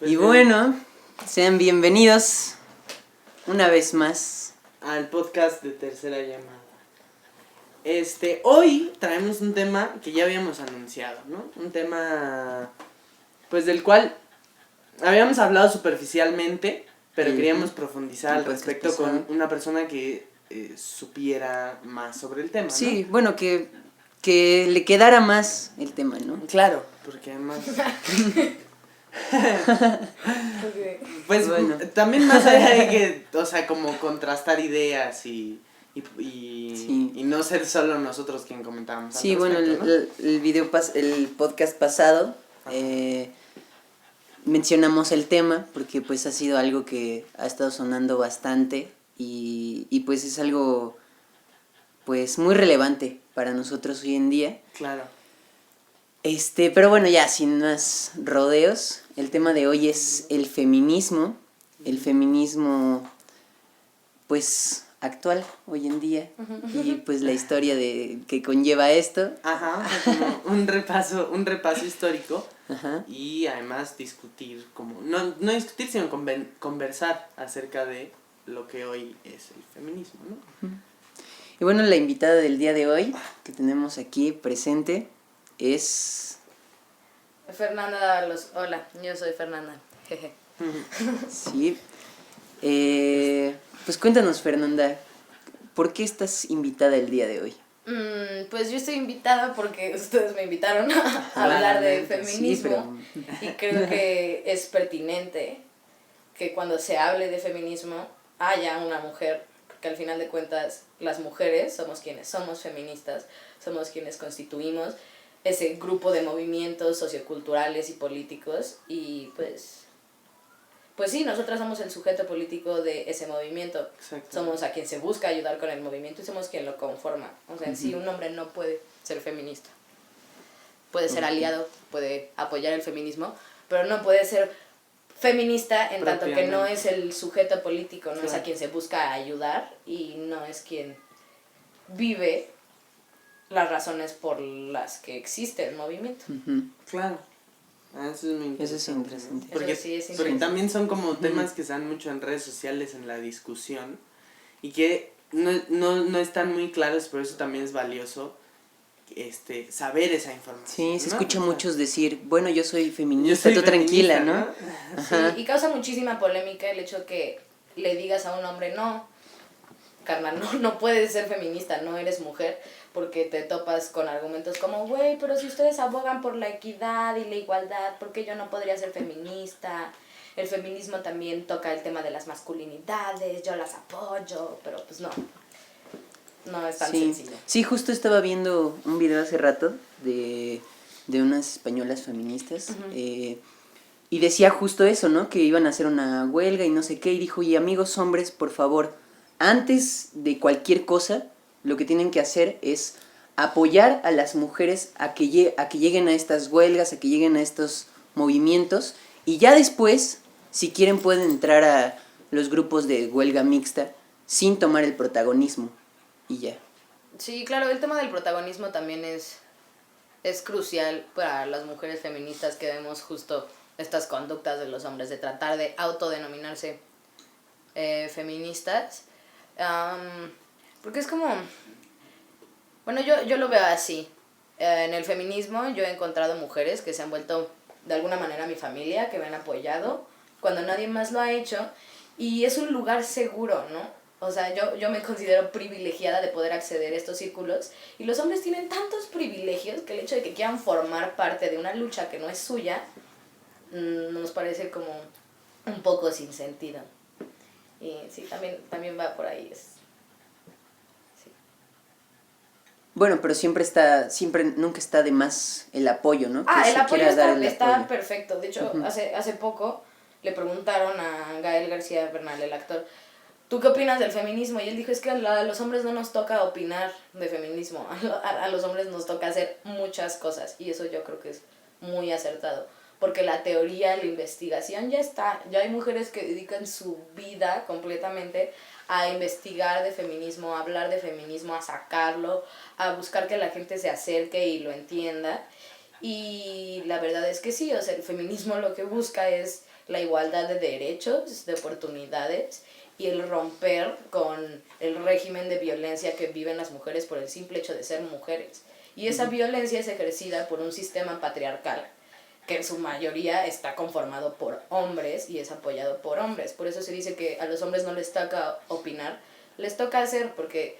Y bueno, sean bienvenidos una vez más al podcast de Tercera Llamada. Hoy traemos un tema que ya habíamos anunciado, ¿no? Un tema, pues, del cual habíamos hablado superficialmente, pero queríamos profundizar al respecto con una persona que supiera más sobre el tema, ¿no? Sí, bueno, que le quedara más el tema, ¿no? Claro, porque además... Pues bueno, también más allá de que, o sea, como contrastar ideas y no ser solo nosotros quien comentábamos al respecto, bueno, el podcast pasado mencionamos el tema porque pues ha sido algo que ha estado sonando bastante y pues es algo pues muy relevante para nosotros hoy en día. Claro. Pero bueno, ya sin más rodeos, el tema de hoy es el feminismo pues actual hoy en día y pues la historia que conlleva esto. Ajá, como un repaso histórico. Ajá. Y además discutir, como no discutir, sino conversar acerca de lo que hoy es el feminismo, ¿no? Y bueno, la invitada del día de hoy que tenemos aquí presente es... Fernanda Dávalos. Hola, yo soy Fernanda. Jeje. Sí. Pues cuéntanos, Fernanda, ¿por qué estás invitada el día de hoy? Pues yo estoy invitada porque ustedes me invitaron a hablar de feminismo. Sí, y creo que es pertinente que cuando se hable de feminismo haya una mujer, porque al final de cuentas las mujeres somos quienes somos feministas, somos quienes constituimos ese grupo de movimientos socioculturales y políticos y pues sí, nosotras somos el sujeto político de ese movimiento. Exacto. Somos a quien se busca ayudar con el movimiento y somos quien lo conforma. O sea, en sí un hombre no puede ser feminista. Puede ser aliado, puede apoyar el feminismo, pero no puede ser feminista en tanto que no es el sujeto político, no es a quien se busca ayudar y no es quien vive las razones por las que existe el movimiento. Claro. Eso es muy interesante. Eso es interesante. Porque, Eso sí es porque interesante. también son como temas que se dan mucho en redes sociales, en la discusión, y que no están muy claros, por eso también es valioso saber esa información. Sí, se ¿no? escucha O sea, muchos decir, bueno, yo soy feminista, yo soy tú feminista, tranquila, ¿no? Ajá. Sí, y causa muchísima polémica el hecho que le digas a un hombre, no, carnal, no puedes ser feminista, no eres mujer, porque te topas con argumentos como, güey, pero si ustedes abogan por la equidad y la igualdad, ¿por qué yo no podría ser feminista? El feminismo también toca el tema de las masculinidades, yo las apoyo, pero pues no es tan sencillo. Sí, justo estaba viendo un video hace rato de unas españolas feministas y decía justo eso, ¿no? Que iban a hacer una huelga y no sé qué, y dijo, y amigos hombres, por favor, antes de cualquier cosa, lo que tienen que hacer es apoyar a las mujeres a que lleguen a estas huelgas, a que lleguen a estos movimientos, y ya después, si quieren, pueden entrar a los grupos de huelga mixta sin tomar el protagonismo, y ya. Sí, claro, el tema del protagonismo también es crucial para las mujeres feministas que vemos justo estas conductas de los hombres de tratar de autodenominarse feministas. Porque es como... Bueno, yo lo veo así. En el feminismo yo he encontrado mujeres que se han vuelto de alguna manera mi familia, que me han apoyado cuando nadie más lo ha hecho. Y es un lugar seguro, ¿no? O sea, yo me considero privilegiada de poder acceder a estos círculos. Y los hombres tienen tantos privilegios que el hecho de que quieran formar parte de una lucha que no es suya, nos parece como un poco sin sentido. Y sí, también va por ahí. Sí. Bueno, pero nunca está de más el apoyo, ¿no? El apoyo está apoyo. perfecto. De hecho, hace poco le preguntaron a Gael García Bernal, el actor, ¿tú qué opinas del feminismo? Y él dijo, es que a los hombres no nos toca opinar de feminismo, a los hombres nos toca hacer muchas cosas, y eso yo creo que es muy acertado, porque la teoría, la investigación ya está, ya hay mujeres que dedican su vida completamente a investigar de feminismo, a hablar de feminismo, a sacarlo, a buscar que la gente se acerque y lo entienda, Y la verdad es que sí, o sea, el feminismo lo que busca es la igualdad de derechos, de oportunidades y el romper con el régimen de violencia que viven las mujeres por el simple hecho de ser mujeres. Y esa violencia es ejercida por un sistema patriarcal que en su mayoría está conformado por hombres y es apoyado por hombres. Por eso se dice que a los hombres no les toca opinar, les toca hacer, porque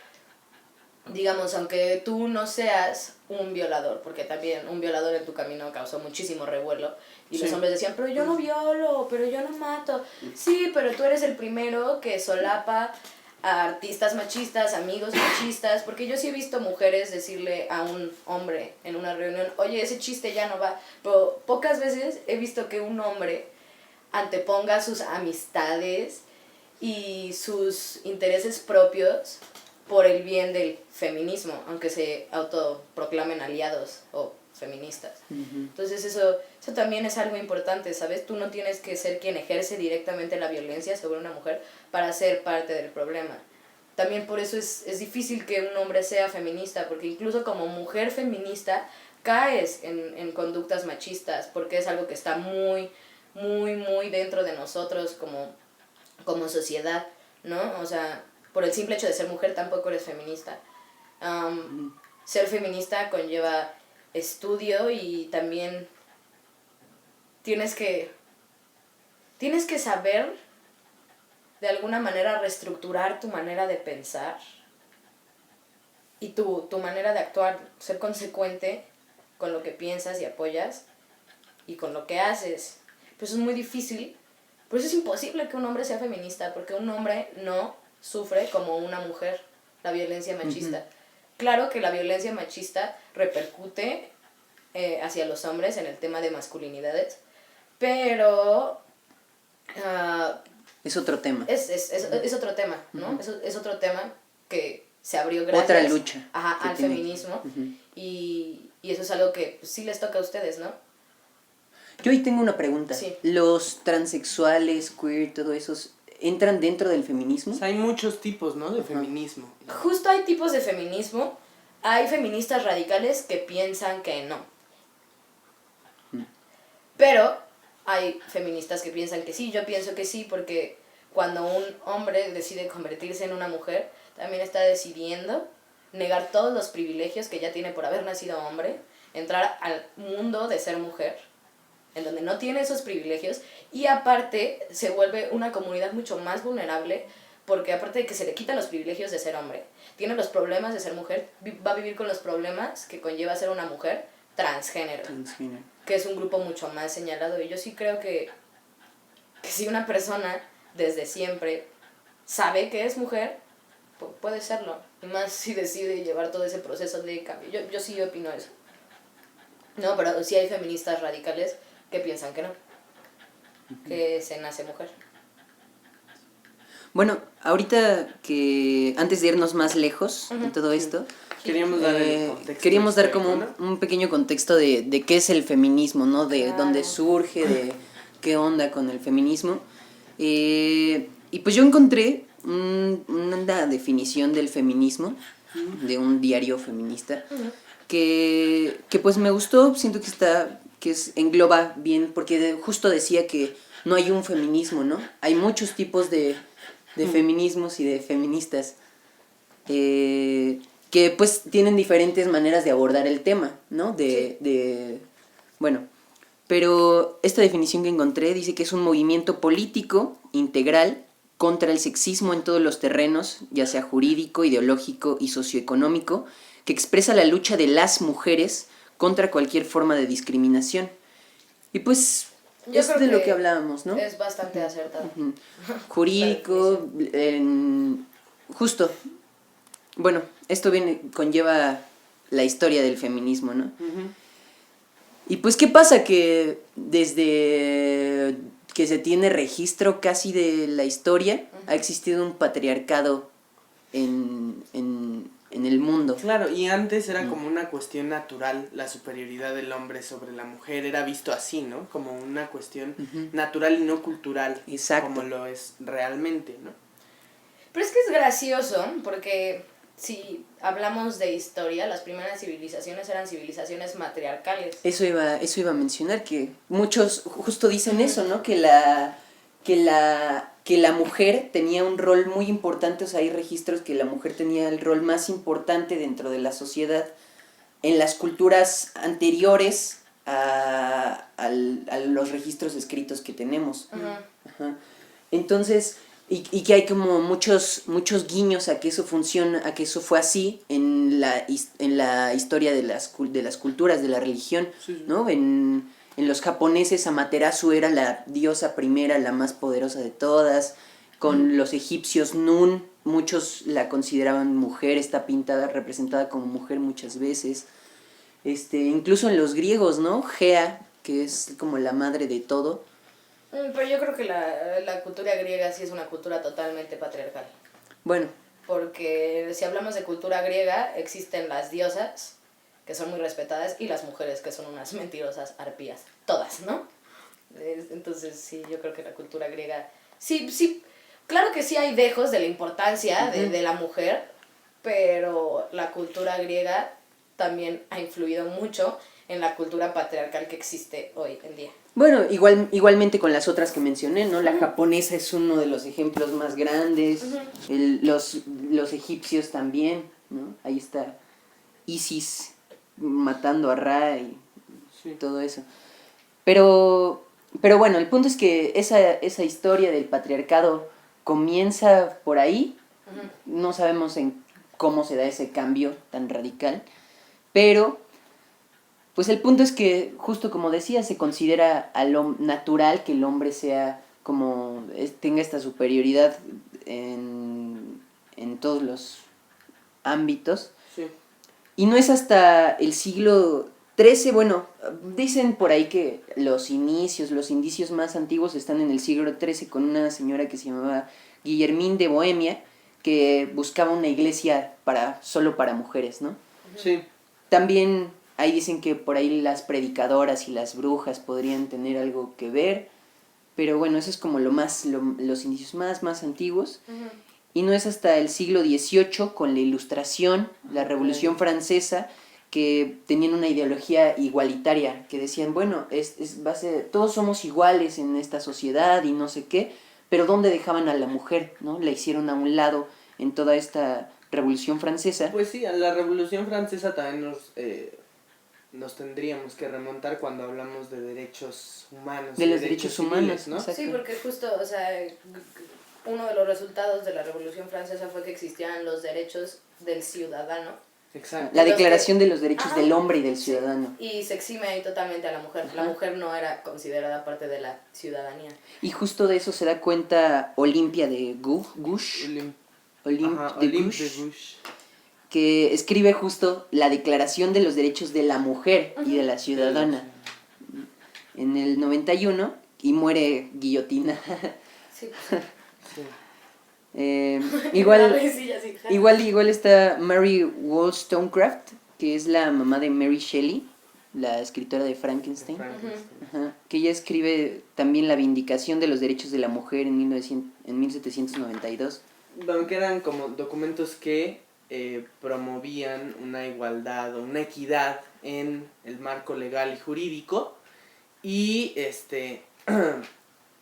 digamos, aunque tú no seas un violador, porque también un violador en tu camino causó muchísimo revuelo, y los hombres decían, pero yo no violo, pero yo no mato. Sí, pero tú eres el primero que solapa a artistas machistas, amigos machistas, porque yo sí he visto mujeres decirle a un hombre en una reunión, oye, ese chiste ya no va, pero pocas veces he visto que un hombre anteponga sus amistades y sus intereses propios por el bien del feminismo, aunque se autoproclamen aliados o feministas. Entonces eso también es algo importante, ¿sabes? Tú no tienes que ser quien ejerce directamente la violencia sobre una mujer para ser parte del problema. También por eso es difícil que un hombre sea feminista, porque incluso como mujer feminista caes en conductas machistas, porque es algo que está muy, muy, muy dentro de nosotros como sociedad, ¿no? O sea, por el simple hecho de ser mujer tampoco eres feminista. Ser feminista conlleva estudio y también tienes que saber de alguna manera reestructurar tu manera de pensar y tu manera de actuar, ser consecuente con lo que piensas y apoyas y con lo que haces. Pues es muy difícil, por eso es imposible que un hombre sea feminista, porque un hombre no sufre como una mujer la violencia machista. Claro que la violencia machista repercute hacia los hombres en el tema de masculinidades, pero es otro tema. Es otro tema, ¿no? Es otro tema que se abrió gracias otra lucha al feminismo y eso es algo que pues, sí les toca a ustedes, ¿no? Yo ahí tengo una pregunta. Sí. ¿Los transexuales, queer, todo eso, entran dentro del feminismo? O sea, hay muchos tipos, ¿no? De feminismo. Justo hay tipos de feminismo. Hay feministas radicales que piensan que no. Pero hay feministas que piensan que sí. Yo pienso que sí porque cuando un hombre decide convertirse en una mujer, también está decidiendo negar todos los privilegios que ya tiene por haber nacido hombre, entrar al mundo de ser mujer, en donde no tiene esos privilegios, y aparte se vuelve una comunidad mucho más vulnerable, porque aparte de que se le quitan los privilegios de ser hombre, tiene los problemas de ser mujer, va a vivir con los problemas que conlleva ser una mujer transgénero, que es un grupo mucho más señalado. Y yo sí creo que si una persona desde siempre sabe que es mujer, puede serlo, y más si decide llevar todo ese proceso de cambio. Yo sí opino eso. No, pero sí hay feministas radicales que piensan que no, que se nace mujer. Bueno, ahorita que antes de irnos más lejos en todo esto, queríamos dar el contexto queríamos dar como ¿no? un pequeño contexto de qué es el feminismo, ¿no? De dónde surge, de qué onda con el feminismo. Y pues yo encontré una definición del feminismo de un diario feminista que pues me gustó, siento que engloba bien, porque justo decía que no hay un feminismo, ¿no? Hay muchos tipos de feminismos y de feministas que pues tienen diferentes maneras de abordar el tema, ¿no? Bueno, pero esta definición que encontré dice que es un movimiento político integral contra el sexismo en todos los terrenos, ya sea jurídico, ideológico y socioeconómico, que expresa la lucha de las mujeres contra cualquier forma de discriminación. Y pues Yo es creo de que lo que hablábamos, ¿no? Es bastante acertado. Jurídico, justo. Bueno, esto conlleva la historia del feminismo, ¿no? Y pues, ¿qué pasa? Que desde que se tiene registro casi de la historia, ha existido un patriarcado en el mundo. Claro, y antes era como una cuestión natural, la superioridad del hombre sobre la mujer, era visto así, ¿no? Como una cuestión natural y no cultural. Exacto. Como lo es realmente, ¿no? Pero es que es gracioso, porque si hablamos de historia, las primeras civilizaciones eran civilizaciones matriarcales. Eso iba a mencionar, que muchos justo dicen eso, ¿no? Que la mujer tenía un rol muy importante, o sea, hay registros que la mujer tenía el rol más importante dentro de la sociedad en las culturas anteriores a los registros escritos que tenemos. Ajá. Entonces, y que hay como muchos guiños a que eso funciona, a que eso fue así en la historia de las culturas, de la religión, Sí. ¿no? En los japoneses Amaterasu era la diosa primera, la más poderosa de todas. Con los egipcios Nun, muchos la consideraban mujer, está pintada, representada como mujer muchas veces. Incluso en los griegos, ¿no? Gea, que es como la madre de todo. Pero yo creo que la cultura griega sí es una cultura totalmente patriarcal. Bueno. Porque si hablamos de cultura griega, existen las diosas, que son muy respetadas, y las mujeres, que son unas mentirosas arpías. Todas, ¿no? Entonces, sí, yo creo que la cultura griega... Sí, claro que sí hay dejos de la importancia de la mujer, pero la cultura griega también ha influido mucho en la cultura patriarcal que existe hoy en día. Bueno, igualmente con las otras que mencioné, ¿no? La japonesa es uno de los ejemplos más grandes, los egipcios también, ¿no? Ahí está Isis matando a Ra y todo eso. Pero bueno, el punto es que esa historia del patriarcado comienza por ahí, no sabemos en cómo se da ese cambio tan radical, pero pues el punto es que, justo como decía, se considera a lo natural que el hombre sea como, tenga esta superioridad en todos los ámbitos. Sí. Y no es hasta el siglo XIII, bueno, dicen por ahí que los indicios más antiguos están en el siglo XIII con una señora que se llamaba Guillermine de Bohemia, que buscaba una iglesia solo para mujeres, ¿no? Sí. También ahí dicen que por ahí las predicadoras y las brujas podrían tener algo que ver, pero bueno, eso es como los indicios más antiguos. Y no es hasta el siglo XVIII, con la Ilustración, la Revolución Francesa, que tenían una ideología igualitaria, que decían, bueno, todos somos iguales en esta sociedad y no sé qué, pero ¿dónde dejaban a la mujer? ¿No? La hicieron a un lado en toda esta Revolución Francesa. Pues sí, a la Revolución Francesa también nos tendríamos que remontar cuando hablamos de derechos humanos. De los derechos humanos, ¿no? exacto. Sí, porque justo, o sea, uno de los resultados de la Revolución Francesa fue que existían los derechos del ciudadano. Exacto. La Declaración de los Derechos del Hombre y del Ciudadano. Y se exime ahí totalmente a la mujer. La mujer no era considerada parte de la ciudadanía. Y justo de eso se da cuenta Olimpia de Gouges. Olympe de Gouges, que escribe justo la Declaración de los Derechos de la Mujer y de la Ciudadana en el 91, y muere guillotina. Sí. Igual está Mary Wollstonecraft, que es la mamá de Mary Shelley, la escritora de Frankenstein. Ajá, que ella escribe también la Vindicación de los Derechos de la Mujer en 1792. Que eran como documentos que promovían una igualdad o una equidad en el marco legal y jurídico, y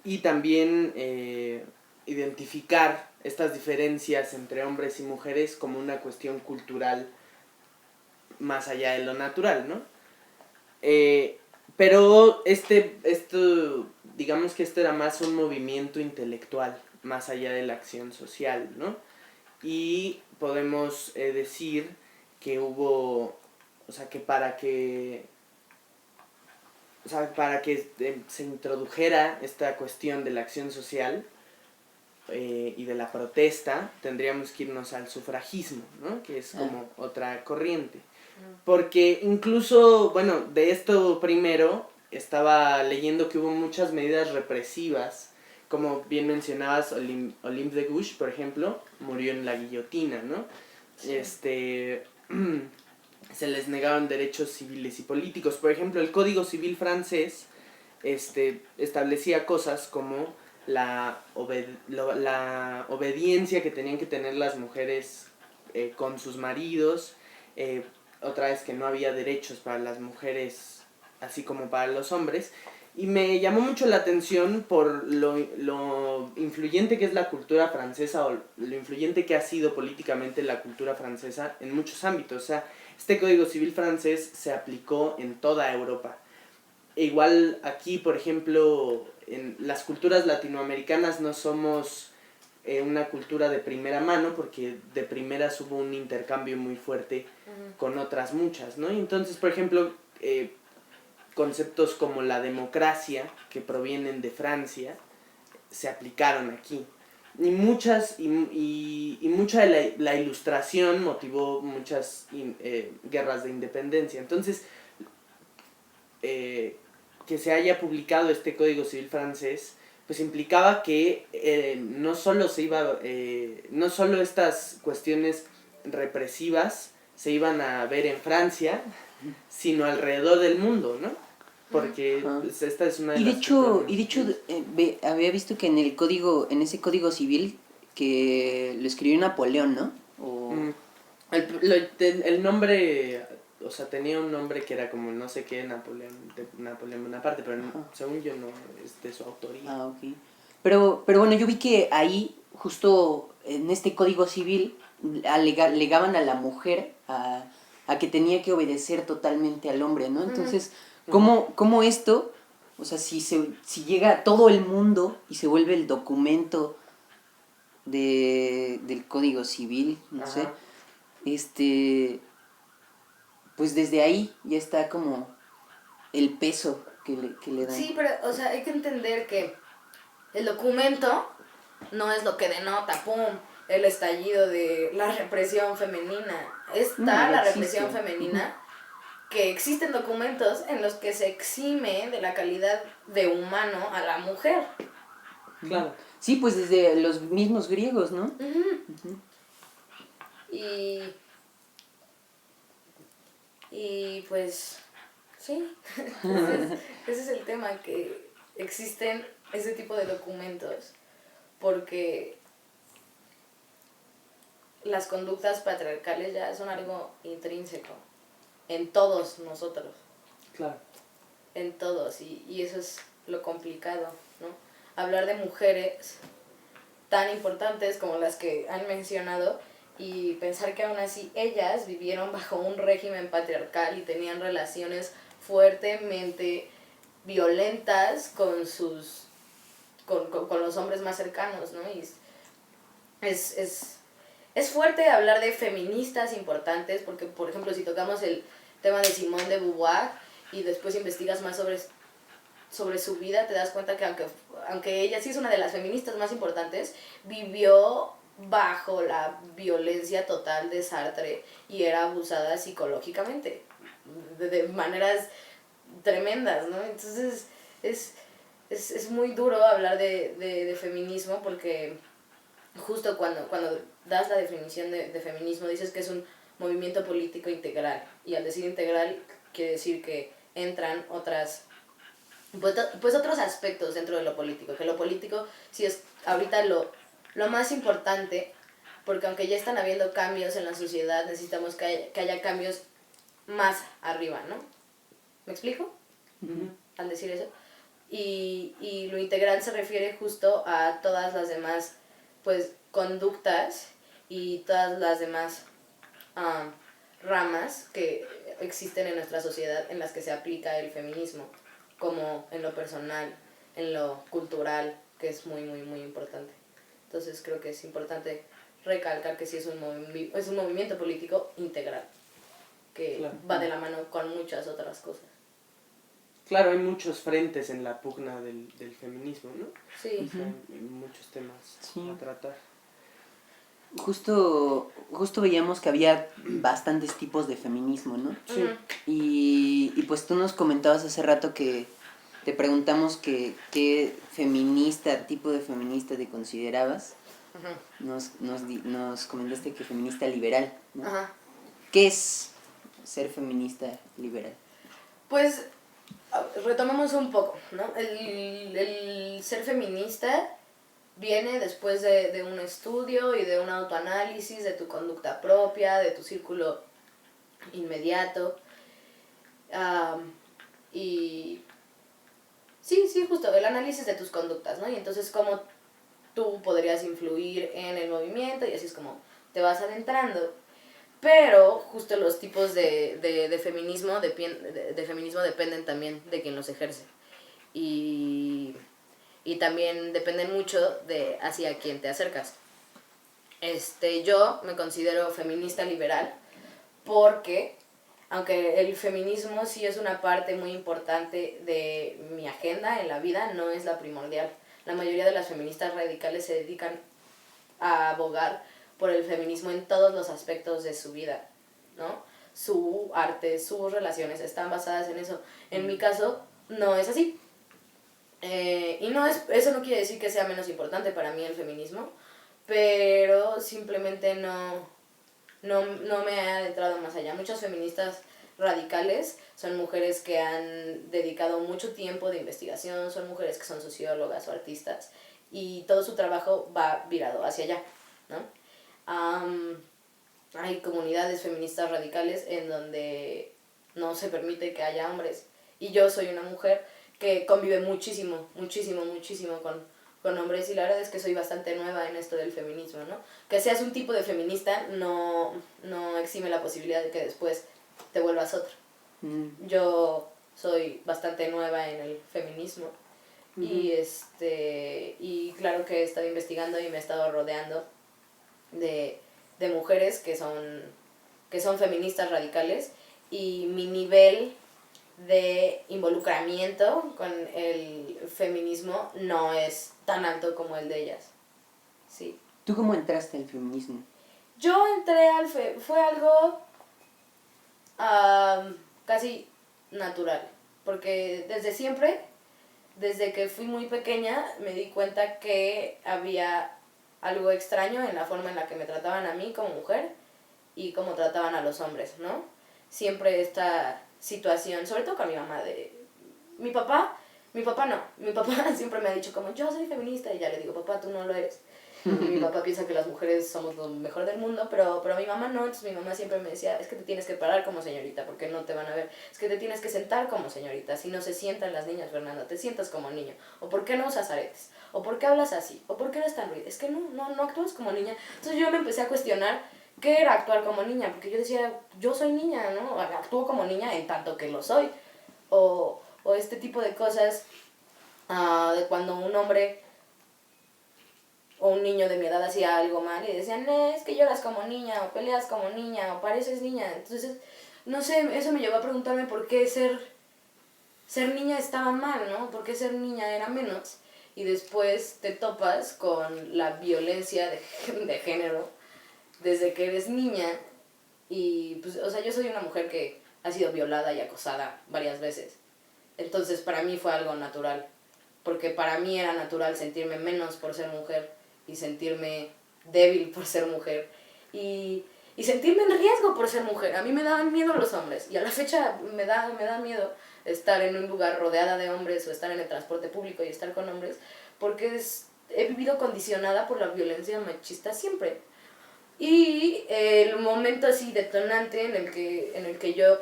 y también identificar estas diferencias entre hombres y mujeres como una cuestión cultural más allá de lo natural, ¿no? Pero esto, digamos que esto era más un movimiento intelectual, más allá de la acción social, ¿no? Y podemos decir que hubo, o sea, que para que se introdujera esta cuestión de la acción social y de la protesta, tendríamos que irnos al sufragismo, ¿no? Que es como otra corriente. Porque incluso, bueno, de esto primero, estaba leyendo que hubo muchas medidas represivas. Como bien mencionabas, Olympe de Gouges, por ejemplo, murió en la guillotina, ¿no? Sí. Se les negaron derechos civiles y políticos. Por ejemplo, el Código Civil francés establecía cosas como la obediencia que tenían que tener las mujeres con sus maridos, otra vez que no había derechos para las mujeres así como para los hombres. Y me llamó mucho la atención por lo influyente que es la cultura francesa, o lo influyente que ha sido políticamente la cultura francesa en muchos ámbitos. O sea, este Código Civil francés se aplicó en toda Europa. E igual aquí, por ejemplo, en las culturas latinoamericanas no somos una cultura de primera mano, porque de primeras hubo un intercambio muy fuerte con otras muchas, ¿no? Y entonces, por ejemplo, conceptos como la democracia, que provienen de Francia, se aplicaron aquí. Y mucha de la ilustración motivó muchas guerras de independencia. Entonces, que se haya publicado este Código Civil francés, pues implicaba que no solo estas cuestiones represivas se iban a ver en Francia, sino alrededor del mundo, ¿no? Porque pues, esta es una de las... Y de hecho había visto que en ese código civil que lo escribió Napoleón, ¿no? O... El nombre, o sea, tenía un nombre que era como no sé qué, Napoleón Bonaparte, pero según yo no es de su autoría. Ah, ok. Pero bueno, yo vi que ahí, justo en este código civil, legaban a la mujer a que tenía que obedecer totalmente al hombre, ¿no? Entonces, ¿cómo esto, o sea, si llega a todo el mundo y se vuelve el documento del código civil, no sé, pues desde ahí ya está como el peso que le dan. Sí, pero, o sea, hay que entender que el documento no es lo que denota, pum, el estallido de la represión femenina. Está la represión femenina, que existen documentos en los que se exime de la calidad de humano a la mujer. Claro. Sí, pues desde los mismos griegos, ¿no? Y pues, sí, ese es el tema, que existen ese tipo de documentos porque las conductas patriarcales ya son algo intrínseco en todos nosotros. Claro. En todos, y eso es lo complicado, ¿no? Hablar de mujeres tan importantes como las que han mencionado y pensar que aún así ellas vivieron bajo un régimen patriarcal y tenían relaciones fuertemente violentas con los hombres más cercanos, ¿no? Y es fuerte hablar de feministas importantes porque, por ejemplo, si tocamos el tema de Simone de Beauvoir y después investigas más sobre su vida, te das cuenta que aunque ella sí es una de las feministas más importantes, vivió bajo la violencia total de Sartre y era abusada psicológicamente de maneras tremendas, ¿no? Entonces es muy duro hablar de feminismo porque justo cuando das la definición de feminismo dices que es un movimiento político integral, y al decir integral quiere decir que entran pues otros aspectos dentro de lo político, que lo político sí es ahorita lo más importante, porque aunque ya están habiendo cambios en la sociedad, necesitamos que haya cambios más arriba, ¿no? ¿Me explico? Al decir eso. Y lo integral se refiere justo a todas las demás, pues, conductas y todas las demás ramas que existen en nuestra sociedad en las que se aplica el feminismo, como en lo personal, en lo cultural, que es muy, muy, muy importante. Entonces creo que es importante recalcar que sí es un movimiento político integral, que va de la mano con muchas otras cosas. Claro, hay muchos frentes en la pugna del feminismo, ¿no? Sí. O sea, hay muchos temas a tratar. Justo veíamos que había bastantes tipos de feminismo, ¿no? Sí. Y pues tú nos comentabas hace rato que te preguntamos qué tipo de feminista te considerabas. Nos comentaste que feminista liberal, ¿no? ¿Qué es ser feminista liberal? Pues retomemos un poco, ¿no? El ser feminista viene después de un estudio y de un autoanálisis de tu conducta propia, de tu círculo inmediato. Y sí, justo, el análisis de tus conductas, ¿no? Y entonces cómo tú podrías influir en el movimiento y así es como te vas adentrando. Pero justo los tipos de feminismo, de feminismo dependen también de quien los ejerce. Y también dependen mucho de hacia quién te acercas. Yo me considero feminista liberal porque, aunque el feminismo sí es una parte muy importante de mi agenda en la vida, no es la primordial. La mayoría de las feministas radicales se dedican a abogar por el feminismo en todos los aspectos de su vida, ¿no? Su arte, sus relaciones están basadas en eso. En mi caso, no es así. Y eso no quiere decir que sea menos importante para mí el feminismo, pero simplemente no me he adentrado más allá. Muchas feministas radicales son mujeres que han dedicado mucho tiempo de investigación, son mujeres que son sociólogas o artistas, y todo su trabajo va virado hacia allá, ¿no? Hay comunidades feministas radicales en donde no se permite que haya hombres, y yo soy una mujer que convive muchísimo con hombres, y la verdad es que soy bastante nueva en esto del feminismo, ¿no? Que seas un tipo de feminista no exime la posibilidad de que después te vuelvas otro. Yo soy bastante nueva en el feminismo. Y claro que he estado investigando y me he estado rodeando de mujeres que son feministas radicales, y mi nivel de involucramiento con el feminismo no es tan alto como el de ellas. Sí. ¿Tú cómo entraste al feminismo? Yo entré fue algo casi natural, porque desde siempre, desde que fui muy pequeña, me di cuenta que había algo extraño en la forma en la que me trataban a mí como mujer y cómo trataban a los hombres, ¿no? Siempre esta situación, sobre todo con mi mamá, mi papá no, mi papá siempre me ha dicho como yo soy feminista, y ya le digo, papá, tú no lo eres. Y mi papá piensa que las mujeres somos lo mejor del mundo, pero mi mamá no. Entonces mi mamá siempre me decía, es que te tienes que parar como señorita porque no te van a ver, es que te tienes que sentar como señorita, si no se sientan las niñas, Fernando, te sientas como niño, o por qué no usas aretes, o por qué hablas así, o por qué eres tan ruida, es que no actúas como niña. Entonces yo me empecé a cuestionar qué era actuar como niña, porque yo decía, yo soy niña, ¿no? Actúo como niña en tanto que lo soy, o este tipo de cosas, de cuando un hombre o un niño de mi edad hacía algo mal y decían, no, es que lloras como niña, o peleas como niña, o pareces niña. Entonces, no sé, eso me llevó a preguntarme por qué ser niña estaba mal, ¿no? ¿Por qué ser niña era menos? Y después te topas con la violencia de género desde que eres niña. Y, pues, o sea, yo soy una mujer que ha sido violada y acosada varias veces. Entonces, para mí fue algo natural. Porque para mí era natural sentirme menos por ser mujer y sentirme débil por ser mujer y sentirme en riesgo por ser mujer. A mí me daban miedo los hombres, y a la fecha me da miedo estar en un lugar rodeada de hombres o estar en el transporte público y estar con hombres, porque he vivido condicionada por la violencia machista siempre. Y el momento así detonante en el que yo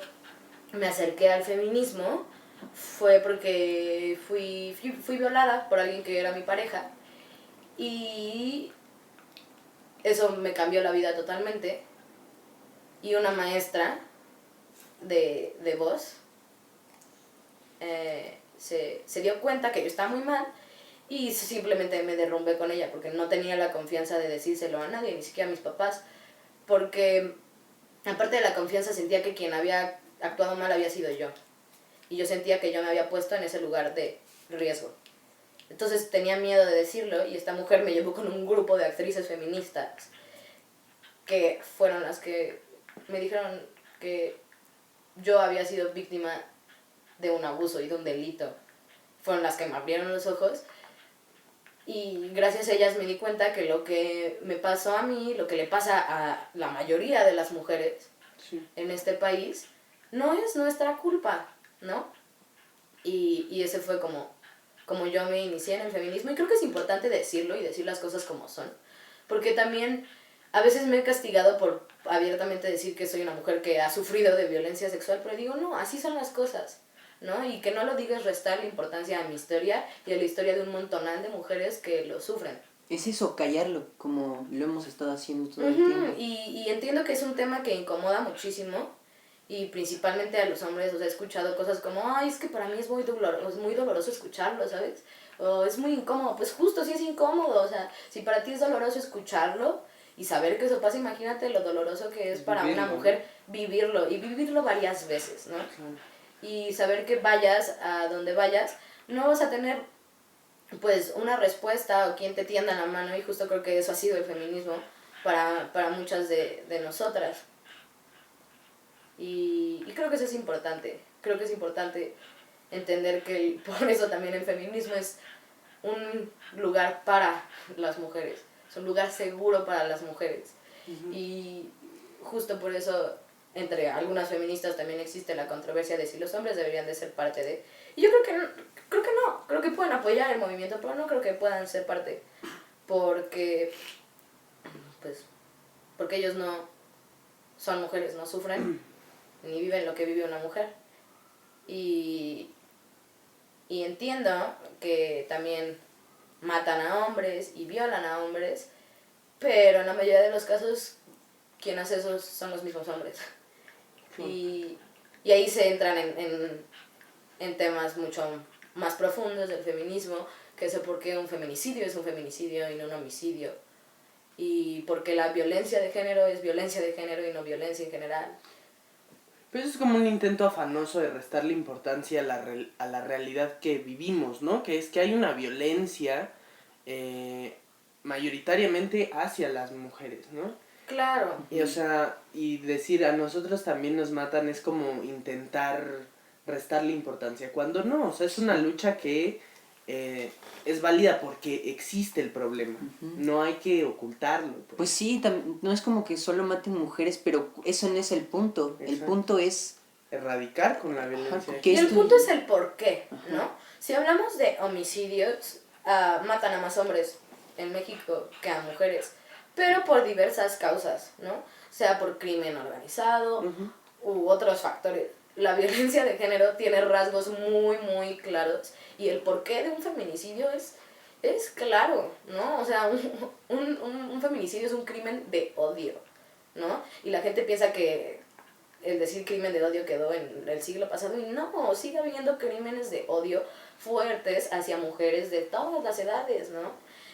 me acerqué al feminismo fue porque fui violada por alguien que era mi pareja, y eso me cambió la vida totalmente. Y una maestra de voz se dio cuenta que yo estaba muy mal, y simplemente me derrumbé con ella porque no tenía la confianza de decírselo a nadie, ni siquiera a mis papás, porque aparte de la confianza sentía que quien había actuado mal había sido yo, y yo sentía que yo me había puesto en ese lugar de riesgo. Entonces tenía miedo de decirlo, y esta mujer me llevó con un grupo de actrices feministas que fueron las que me dijeron que yo había sido víctima de un abuso y de un delito. Fueron las que me abrieron los ojos, y gracias a ellas me di cuenta que lo que me pasó a mí, lo que le pasa a la mayoría de las mujeres en este país, no es nuestra culpa, ¿no? Y ese fue como como yo me inicié en el feminismo, y creo que es importante decirlo y decir las cosas como son, porque también a veces me he castigado por abiertamente decir que soy una mujer que ha sufrido de violencia sexual, pero digo, no, así son las cosas, ¿no? Y que no lo digas restarle importancia a mi historia y a la historia de un montonal de mujeres que lo sufren. Es eso, callarlo, como lo hemos estado haciendo todo el tiempo. Y entiendo que es un tema que incomoda muchísimo, y principalmente a los hombres. O sea, he escuchado cosas como, ay, es que para mí es muy doloroso escucharlo, ¿sabes? O es muy incómodo. Pues justo sí es incómodo, o sea, si para ti es doloroso escucharlo y saber que eso pasa, imagínate lo doloroso que es para una mujer vivirlo, y vivirlo varias veces, ¿no? Y saber que vayas a donde vayas, no vas a tener pues una respuesta o quien te tienda la mano, y justo creo que eso ha sido el feminismo para muchas de nosotras. Y creo que eso es importante, creo que es importante entender que por eso también el feminismo es un lugar para las mujeres, es un lugar seguro para las mujeres. Y justo por eso entre algunas feministas también existe la controversia de si los hombres deberían de ser parte de... Y yo creo que pueden apoyar el movimiento, pero no creo que puedan ser parte, porque porque ellos no son mujeres, no sufren ni viven lo que vive una mujer. Y entiendo que también matan a hombres y violan a hombres, pero en la mayoría de los casos quien hace eso son los mismos hombres. Y ahí se entran en temas mucho más profundos del feminismo, que es el por qué un feminicidio es un feminicidio y no un homicidio, y por qué la violencia de género es violencia de género y no violencia en general. Pero eso es como un intento afanoso de restarle importancia a la realidad que vivimos, ¿no? Que es que hay una violencia mayoritariamente hacia las mujeres, ¿no? Claro. Y, o sea, y decir a nosotros también nos matan es como intentar restarle importancia, cuando no, o sea, es una lucha que es válida porque existe el problema, no hay que ocultarlo. Pues sí, no es como que solo maten mujeres, pero eso no es el punto. Exacto. El punto es erradicar con la violencia. Y el punto es el por qué, ¿no? Si hablamos de homicidios, matan a más hombres en México que a mujeres, pero por diversas causas, ¿no? Sea por crimen organizado u otros factores. La violencia de género tiene rasgos muy, muy claros, y el porqué de un feminicidio es claro, ¿no? O sea, un feminicidio es un crimen de odio, ¿no? Y la gente piensa que el decir crimen de odio quedó en el siglo pasado, y no, sigue habiendo crímenes de odio fuertes hacia mujeres de todas las edades, ¿no?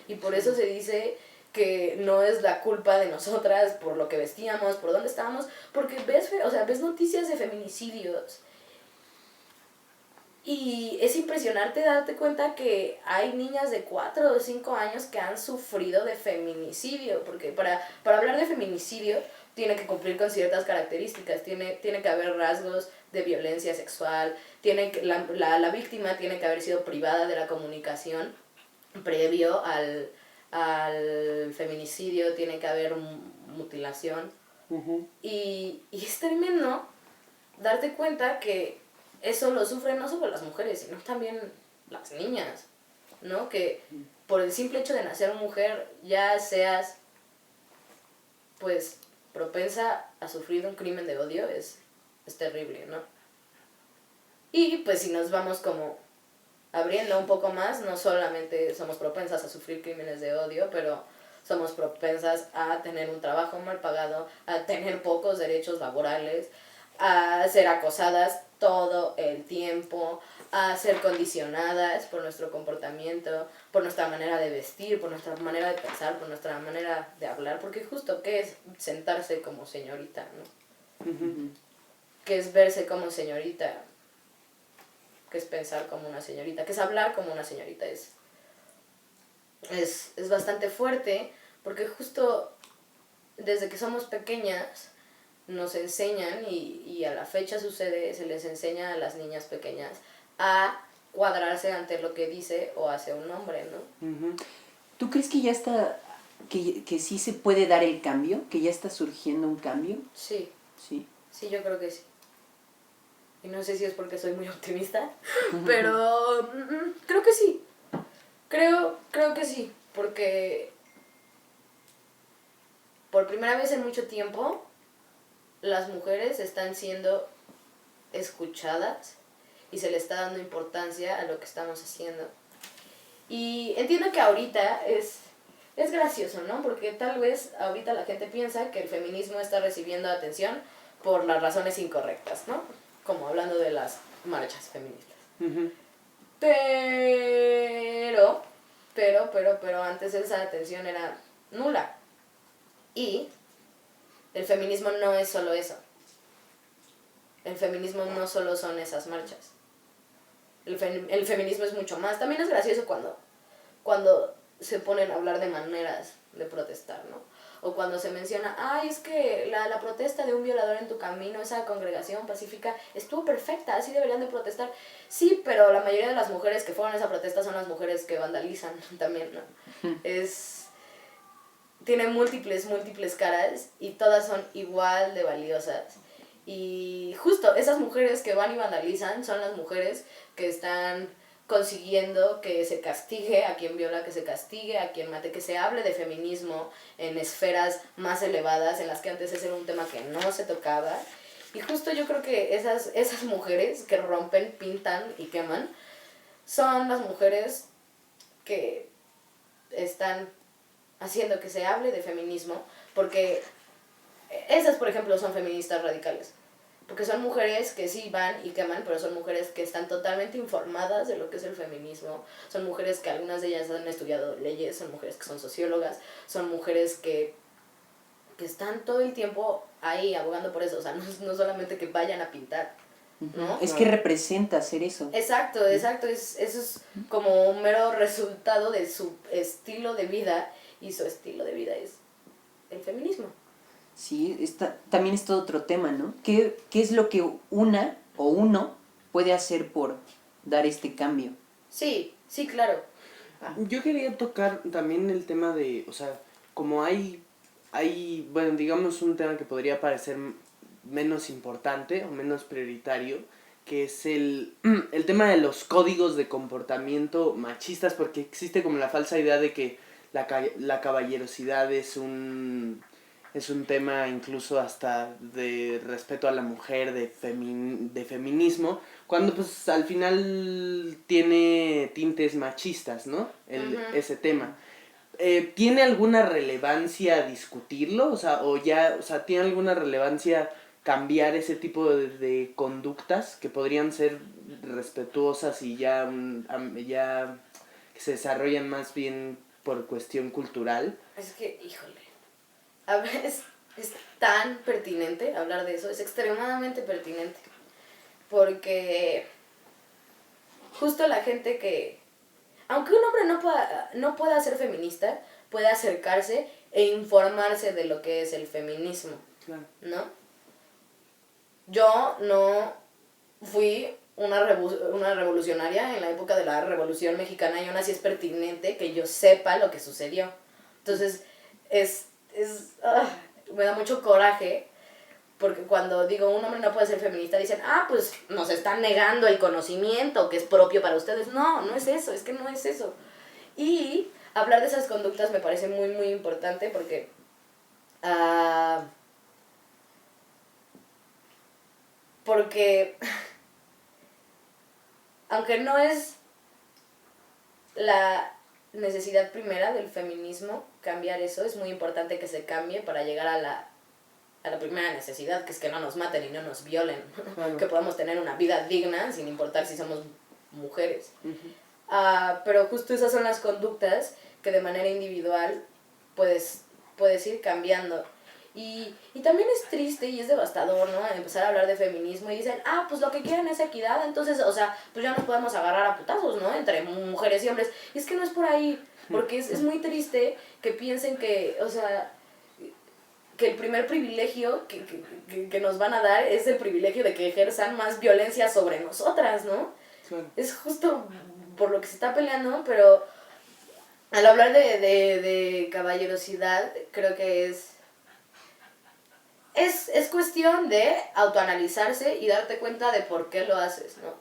Y por eso se dice que no es la culpa de nosotras por lo que vestíamos, por dónde estábamos, porque ves noticias de feminicidios y es impresionante darte cuenta que hay niñas de 4 o 5 años que han sufrido de feminicidio, porque para hablar de feminicidio tiene que cumplir con ciertas características, tiene que haber rasgos de violencia sexual, la víctima tiene que haber sido privada de la comunicación previo al feminicidio, tiene que haber mutilación. Y es tremendo darte cuenta que eso lo sufren no solo las mujeres, sino también las niñas, ¿no? Que por el simple hecho de nacer mujer ya seas pues propensa a sufrir un crimen de odio, es terrible, ¿no? Y pues si nos vamos como abriendo un poco más, no solamente somos propensas a sufrir crímenes de odio, pero somos propensas a tener un trabajo mal pagado, a tener pocos derechos laborales, a ser acosadas todo el tiempo, a ser condicionadas por nuestro comportamiento, por nuestra manera de vestir, por nuestra manera de pensar, por nuestra manera de hablar, porque justo, ¿qué es sentarse como señorita, no? ¿Qué es verse como señorita? ¿Qué es pensar como una señorita? ¿Qué es hablar como una señorita? Es bastante fuerte, porque justo desde que somos pequeñas nos enseñan, y a la fecha sucede, se les enseña a las niñas pequeñas a cuadrarse ante lo que dice o hace un hombre, ¿no? ¿Tú crees que ya está, que sí se puede dar el cambio? ¿Que ya está surgiendo un cambio? Sí. Sí. Sí, yo creo que sí. y no sé si es porque soy muy optimista, pero creo que sí. Creo que sí, porque por primera vez en mucho tiempo las mujeres están siendo escuchadas y se le está dando importancia a lo que estamos haciendo. Y entiendo que ahorita es gracioso, ¿no? Porque tal vez ahorita la gente piensa que el feminismo está recibiendo atención por las razones incorrectas, ¿no? Como hablando de las marchas feministas. Uh-huh. Pero antes esa atención era nula. Y el feminismo no es solo eso. El feminismo no solo son esas marchas. El feminismo es mucho más. También es gracioso cuando se ponen a hablar de maneras de protestar, ¿no? O cuando se menciona, ay, es que la protesta de un violador en tu camino, esa congregación pacífica, estuvo perfecta, así deberían de protestar. Sí, pero la mayoría de las mujeres que fueron a esa protesta son las mujeres que vandalizan también, ¿no? Tiene múltiples caras y todas son igual de valiosas. Y justo esas mujeres que van y vandalizan son las mujeres que están consiguiendo que se castigue a quien viola, que se castigue a quien mate, que se hable de feminismo en esferas más elevadas en las que antes ese era un tema que no se tocaba. Y justo yo creo que esas mujeres que rompen, pintan y queman son las mujeres que están haciendo que se hable de feminismo, porque esas, por ejemplo, son feministas radicales. Porque son mujeres que sí van y queman, pero son mujeres que están totalmente informadas de lo que es el feminismo. Son mujeres que algunas de ellas han estudiado leyes, son mujeres que son sociólogas, son mujeres que están todo el tiempo ahí abogando por eso. O sea, no solamente que vayan a pintar, ¿no? Es que representa hacer eso. Exacto. Eso es como un mero resultado de su estilo de vida, y su estilo de vida es el feminismo. Sí, también es todo otro tema, ¿no? ¿Qué es lo que una o uno puede hacer por dar este cambio? Sí, claro. Yo quería tocar también el tema de, o sea, como hay, bueno, digamos un tema que podría parecer menos importante o menos prioritario, que es el tema de los códigos de comportamiento machistas, porque existe como la falsa idea de que la caballerosidad es un tema incluso hasta de respeto a la mujer, de feminismo, cuando pues al final tiene tintes machistas, ¿no? Ese tema. ¿Tiene alguna relevancia discutirlo? O sea, ¿tiene alguna relevancia cambiar ese tipo de conductas que podrían ser respetuosas y ya que se desarrollan más bien por cuestión cultural? Es que, híjole, a veces es tan pertinente hablar de eso, es extremadamente pertinente, porque justo la gente que, aunque un hombre no pueda ser feminista, puede acercarse e informarse de lo que es el feminismo, claro, ¿no? Yo no fui una revolucionaria en la época de la Revolución Mexicana, y aún así es pertinente que yo sepa lo que sucedió. Entonces, me da mucho coraje, porque cuando digo un hombre no puede ser feminista, dicen, pues nos están negando el conocimiento que es propio para ustedes. No es eso, es que no es eso. Y hablar de esas conductas me parece muy, muy importante, porque aunque no es la necesidad primera del feminismo cambiar eso, es muy importante que se cambie para llegar a la primera necesidad, que es que no nos maten y no nos violen, claro. Que podamos tener una vida digna sin importar si somos mujeres. Uh-huh. Pero justo esas son las conductas que de manera individual puedes ir cambiando. Y también es triste y es devastador, ¿no? Empezar a hablar de feminismo y dicen, pues lo que quieren es equidad, entonces, o sea, pues ya nos podemos agarrar a putazos, ¿no? Entre mujeres y hombres. Y es que no es por ahí, porque es muy triste que piensen que, o sea, que el primer privilegio que nos van a dar es el privilegio de que ejerzan más violencia sobre nosotras, ¿no? Claro. Es justo por lo que se está peleando, pero al hablar de caballerosidad, creo que es es cuestión de autoanalizarse y darte cuenta de por qué lo haces, ¿no?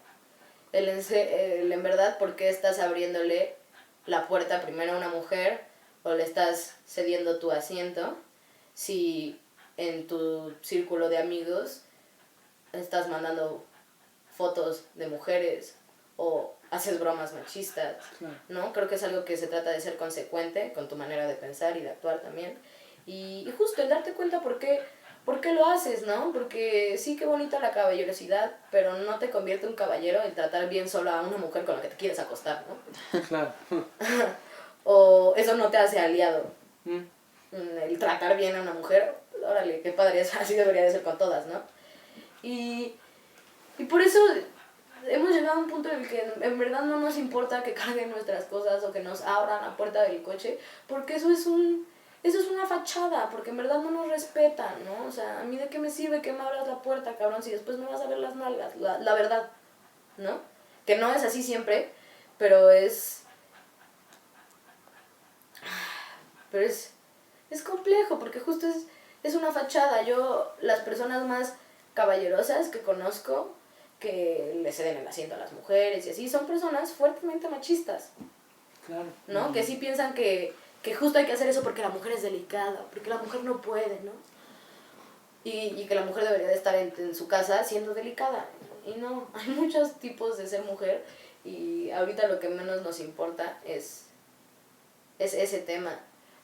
El en verdad por qué estás abriéndole la puerta primero a una mujer o le estás cediendo tu asiento si en tu círculo de amigos estás mandando fotos de mujeres o haces bromas machistas, ¿no? Creo que es algo que se trata de ser consecuente con tu manera de pensar y de actuar también. Y justo el darte cuenta por qué lo haces, ¿no? Porque sí, qué bonita la caballerosidad, pero no te convierte en un caballero el tratar bien solo a una mujer con la que te quieres acostar, ¿no? Claro. O eso no te hace aliado. El tratar bien a una mujer, órale, qué padre, así debería de ser con todas, ¿no? Y por eso hemos llegado a un punto en el que en verdad no nos importa que carguen nuestras cosas o que nos abran la puerta del coche, porque eso es una fachada, porque en verdad no nos respetan, ¿no? O sea, a mí de qué me sirve que me abras la puerta, cabrón, si después me vas a ver las nalgas, la verdad, ¿no? Que no es así siempre, pero es complejo, porque justo es una fachada. Yo, las personas más caballerosas que conozco, que le ceden el asiento a las mujeres y así, son personas fuertemente machistas. Claro. ¿No? Que sí piensan que justo hay que hacer eso porque la mujer es delicada, porque la mujer no puede, ¿no? Y que la mujer debería de estar en su casa siendo delicada. Y no, hay muchos tipos de ser mujer y ahorita lo que menos nos importa es ese tema.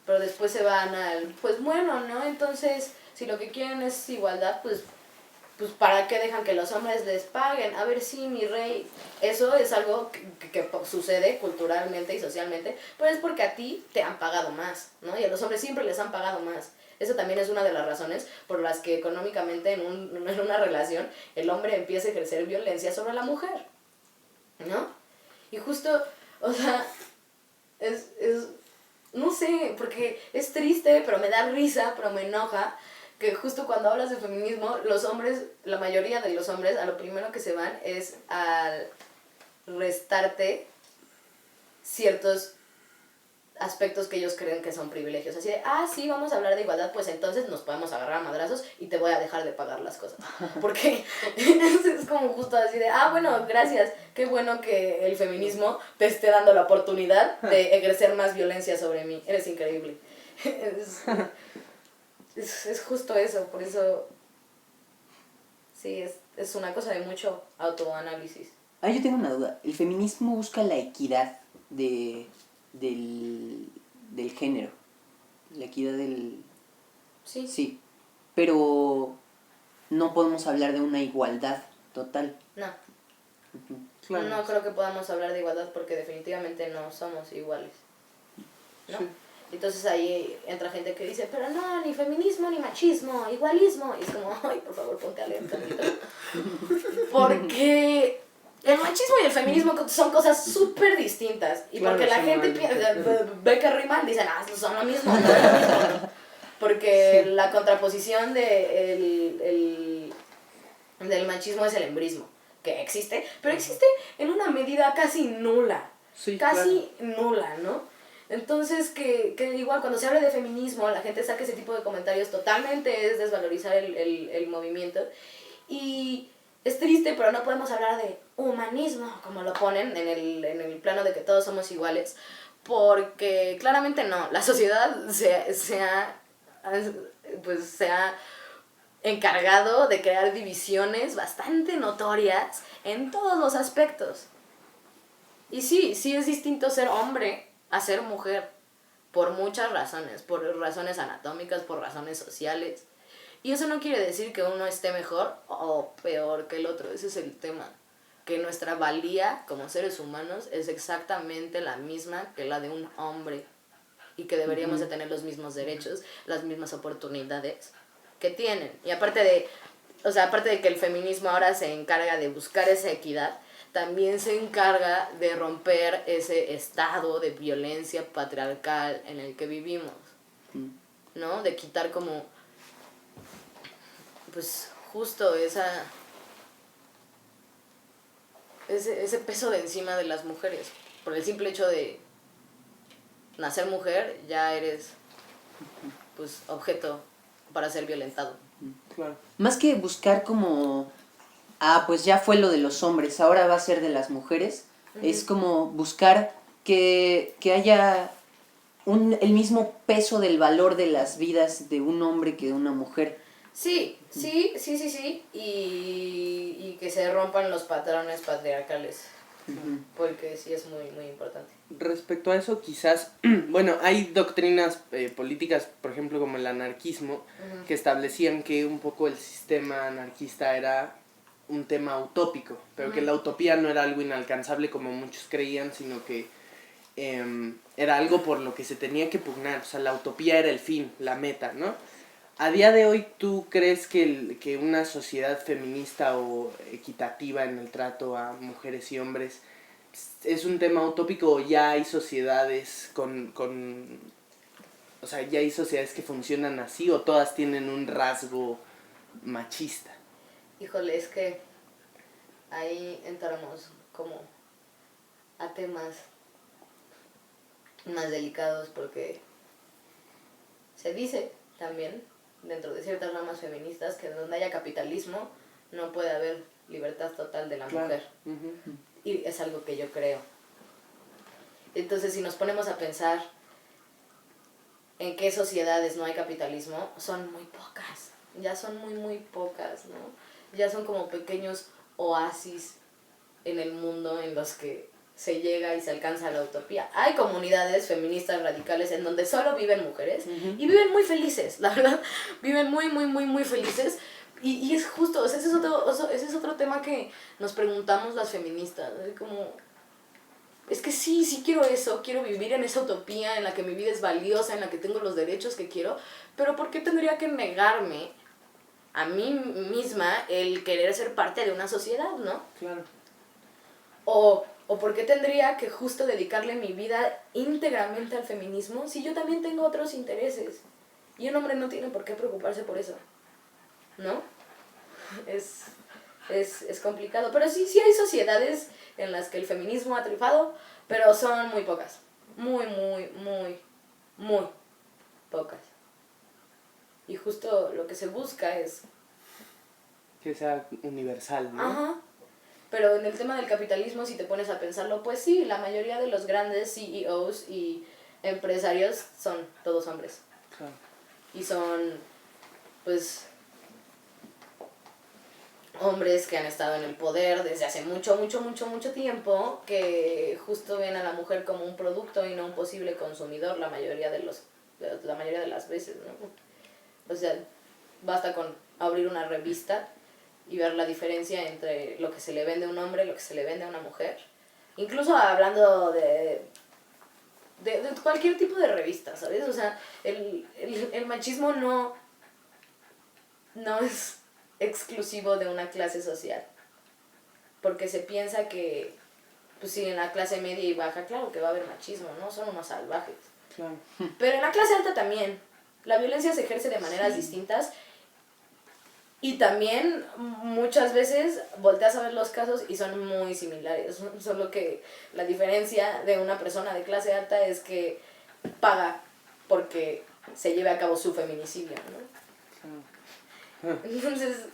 Pero después se van al, pues bueno, ¿no? Entonces, si lo que quieren es igualdad, pues ¿para qué dejan que los hombres les paguen? A ver, sí, mi rey, eso es algo que sucede culturalmente y socialmente, pero es porque a ti te han pagado más, ¿no? Y a los hombres siempre les han pagado más. Eso también es una de las razones por las que económicamente en una relación el hombre empieza a ejercer violencia sobre la mujer, ¿no? Y justo, o sea, es no sé, porque es triste, pero me da risa, pero me enoja, que justo cuando hablas de feminismo, los hombres, la mayoría de los hombres, a lo primero que se van es al restarte ciertos aspectos que ellos creen que son privilegios. Así de, sí, vamos a hablar de igualdad, pues entonces nos podemos agarrar a madrazos y te voy a dejar de pagar las cosas. Porque es como justo así de, bueno, gracias, qué bueno que el feminismo te esté dando la oportunidad de ejercer más violencia sobre mí. Eres increíble. Es justo eso, por eso sí, es una cosa de mucho autoanálisis. Yo tengo una duda. ¿El feminismo busca la equidad del género? La equidad del... Sí. Sí, pero no podemos hablar de una igualdad total. No. Claro. No creo que podamos hablar de igualdad porque definitivamente no somos iguales, ¿no? Sí. Entonces ahí entra gente que dice, pero no, ni feminismo, ni machismo, igualismo. Y es como, ay, por favor, ponte a leer un tantito. Porque el machismo y el feminismo son cosas súper distintas. Y claro, porque la gente ve que riman, dicen, son lo mismo, no es lo mismo. Porque sí, la contraposición del machismo es el embrismo, que existe, pero existe en una medida casi nula. Sí, casi claro, nula, ¿no? Entonces, que igual cuando se habla de feminismo, la gente saca ese tipo de comentarios, totalmente es desvalorizar el movimiento. Y es triste, pero no podemos hablar de humanismo, como lo ponen en el plano de que todos somos iguales, porque claramente no. La sociedad se ha encargado de crear divisiones bastante notorias en todos los aspectos. Y sí es distinto ser hombre a ser mujer, por muchas razones, por razones anatómicas, por razones sociales. Y eso no quiere decir que uno esté mejor o peor que el otro, ese es el tema. Que nuestra valía como seres humanos es exactamente la misma que la de un hombre y que deberíamos de tener los mismos derechos, las mismas oportunidades que tienen. Y aparte de que el feminismo ahora se encarga de buscar esa equidad, también se encarga de romper ese estado de violencia patriarcal en el que vivimos, ¿no? De quitar como, pues, justo ese peso de encima de las mujeres. Por el simple hecho de nacer mujer, ya eres, pues, objeto para ser violentado. Claro. Más que buscar como, pues ya fue lo de los hombres, ahora va a ser de las mujeres, es como buscar que haya el mismo peso del valor de las vidas de un hombre que de una mujer. Sí. Y que se rompan los patrones patriarcales. Porque sí es muy, muy importante. Respecto a eso, quizás, bueno, hay doctrinas políticas, por ejemplo, como el anarquismo, que establecían que un poco el sistema anarquista era un tema utópico, pero que la utopía no era algo inalcanzable como muchos creían, sino que era algo por lo que se tenía que pugnar. O sea, la utopía era el fin, la meta, ¿no? A día de hoy, ¿tú crees que una sociedad feminista o equitativa en el trato a mujeres y hombres es un tema utópico o ya hay sociedades o sea, ya hay sociedades que funcionan así o todas tienen un rasgo machista? Híjole, es que ahí entramos como a temas más delicados porque se dice también dentro de ciertas ramas feministas que donde haya capitalismo no puede haber libertad total de la mujer. Y es algo que yo creo. Entonces, si nos ponemos a pensar en qué sociedades no hay capitalismo, son muy pocas. Ya son muy, muy pocas, ¿no? Ya son como pequeños oasis en el mundo en los que se llega y se alcanza la utopía. Hay comunidades feministas radicales en donde solo viven mujeres y viven muy felices, la verdad. Viven muy, muy, muy, muy felices. Y es justo, o sea, ese es otro tema que nos preguntamos las feministas. Como, es que sí quiero eso, quiero vivir en esa utopía en la que mi vida es valiosa, en la que tengo los derechos que quiero, pero ¿por qué tendría que negarme a mí misma el querer ser parte de una sociedad, no? Claro. O por qué tendría que justo dedicarle mi vida íntegramente al feminismo si yo también tengo otros intereses. Y un hombre no tiene por qué preocuparse por eso, ¿no? Es complicado. Pero sí hay sociedades en las que el feminismo ha triunfado, pero son muy pocas. Muy, muy, muy, muy pocas. Y justo lo que se busca es... que sea universal, ¿no? Ajá. Pero en el tema del capitalismo, si te pones a pensarlo, pues sí, la mayoría de los grandes CEOs y empresarios son todos hombres. Claro. Y son, pues, hombres que han estado en el poder desde hace mucho, mucho, mucho, mucho tiempo, que justo ven a la mujer como un producto y no un posible consumidor la mayoría de las veces, ¿no? O sea, basta con abrir una revista y ver la diferencia entre lo que se le vende a un hombre y lo que se le vende a una mujer. Incluso hablando de cualquier tipo de revista, ¿sabes? O sea, el machismo no es exclusivo de una clase social. Porque se piensa que, pues sí, en la clase media y baja, claro que va a haber machismo, ¿no? Son unos salvajes. Claro. Pero en la clase alta también. La violencia se ejerce de maneras distintas. Y también muchas veces volteas a ver los casos y son muy similares. Solo que la diferencia de una persona de clase alta es que paga porque se lleve a cabo su feminicidio, ¿no? Entonces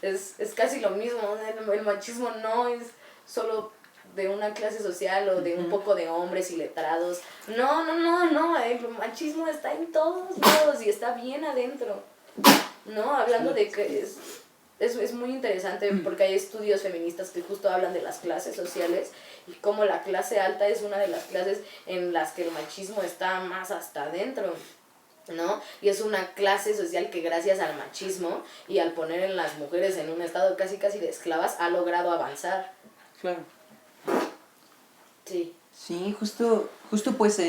es casi lo mismo. El machismo no es solo de una clase social o de un poco de hombres y letrados. No. El machismo está en todos lados y está bien adentro. ¿No? Hablando de que es muy interesante porque hay estudios feministas que justo hablan de las clases sociales y cómo la clase alta es una de las clases en las que el machismo está más hasta adentro, ¿no? Y es una clase social que gracias al machismo y al poner en las mujeres en un estado casi de esclavas ha logrado avanzar. Claro. Sí. Sí, justo pues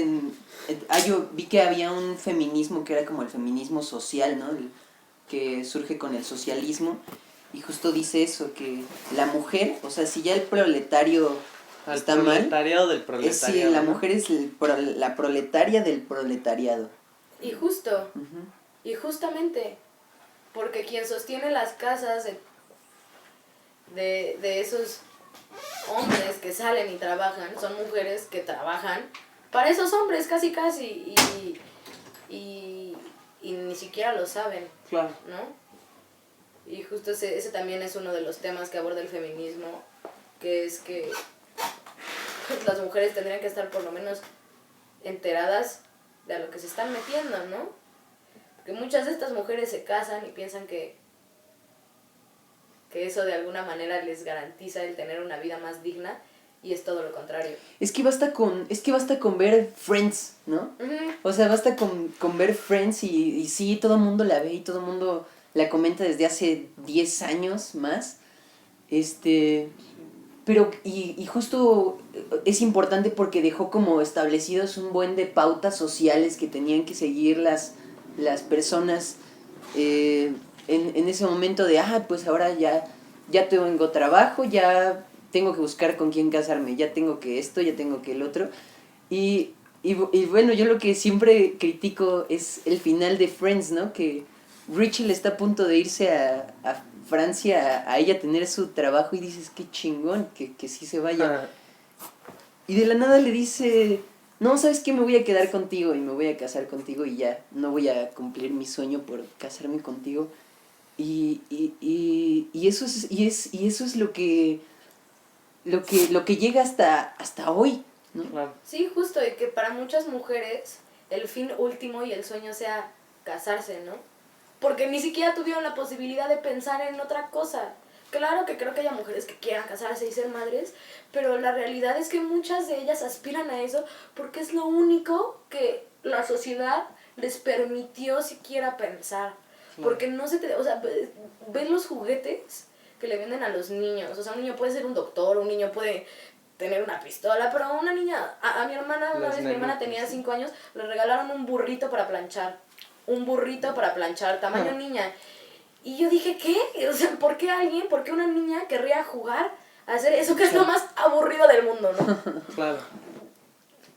yo vi que había un feminismo que era como el feminismo social, ¿no? Que surge con el socialismo y justo dice eso, que la mujer, o sea, si ya el proletario está mal, el proletariado del proletariado, sí, la mujer es la proletaria del proletariado. Y justo, y justamente, porque quien sostiene las casas de esos hombres que salen y trabajan, son mujeres que trabajan para esos hombres casi y ni siquiera lo saben, claro, ¿no? Y justo ese también es uno de los temas que aborda el feminismo, que es que pues, las mujeres tendrían que estar por lo menos enteradas de a lo que se están metiendo, ¿no? Porque muchas de estas mujeres se casan y piensan que eso de alguna manera les garantiza el tener una vida más digna, y es todo lo contrario. Es que basta con ver Friends, ¿no? Uh-huh. O sea, basta con ver Friends y sí, todo el mundo la ve y todo el mundo la comenta desde hace 10 años más. Pero, y justo es importante porque dejó como establecidos un buen de pautas sociales que tenían que seguir las personas en ese momento de, pues ahora ya tengo trabajo, ya tengo que buscar con quién casarme, ya tengo que esto, ya tengo que el otro. Y bueno, yo lo que siempre critico es el final de Friends, ¿no? Que Rachel está a punto de irse a Francia a ella tener su trabajo y dices, qué chingón, que sí se vaya. Y de la nada le dice, no, ¿sabes qué? Me voy a quedar contigo y me voy a casar contigo y ya, no voy a cumplir mi sueño por casarme contigo. Y eso es lo que llega hasta hoy, ¿no? Claro. Sí, justo, y que para muchas mujeres el fin último y el sueño sea casarse, ¿no? Porque ni siquiera tuvieron la posibilidad de pensar en otra cosa. Claro que creo que haya mujeres que quieran casarse y ser madres, pero la realidad es que muchas de ellas aspiran a eso porque es lo único que la sociedad les permitió siquiera pensar. Porque no se te... O sea, ves los juguetes que le venden a los niños. O sea, un niño puede ser un doctor, un niño puede tener una pistola, pero a una niña... A mi hermana, una vez mi hermana tenía 5 años, le regalaron un burrito para planchar. Un burrito para planchar, tamaño niña. Y yo dije, ¿qué? O sea, ¿por qué una niña querría jugar a hacer eso que es lo más aburrido del mundo, no? Claro.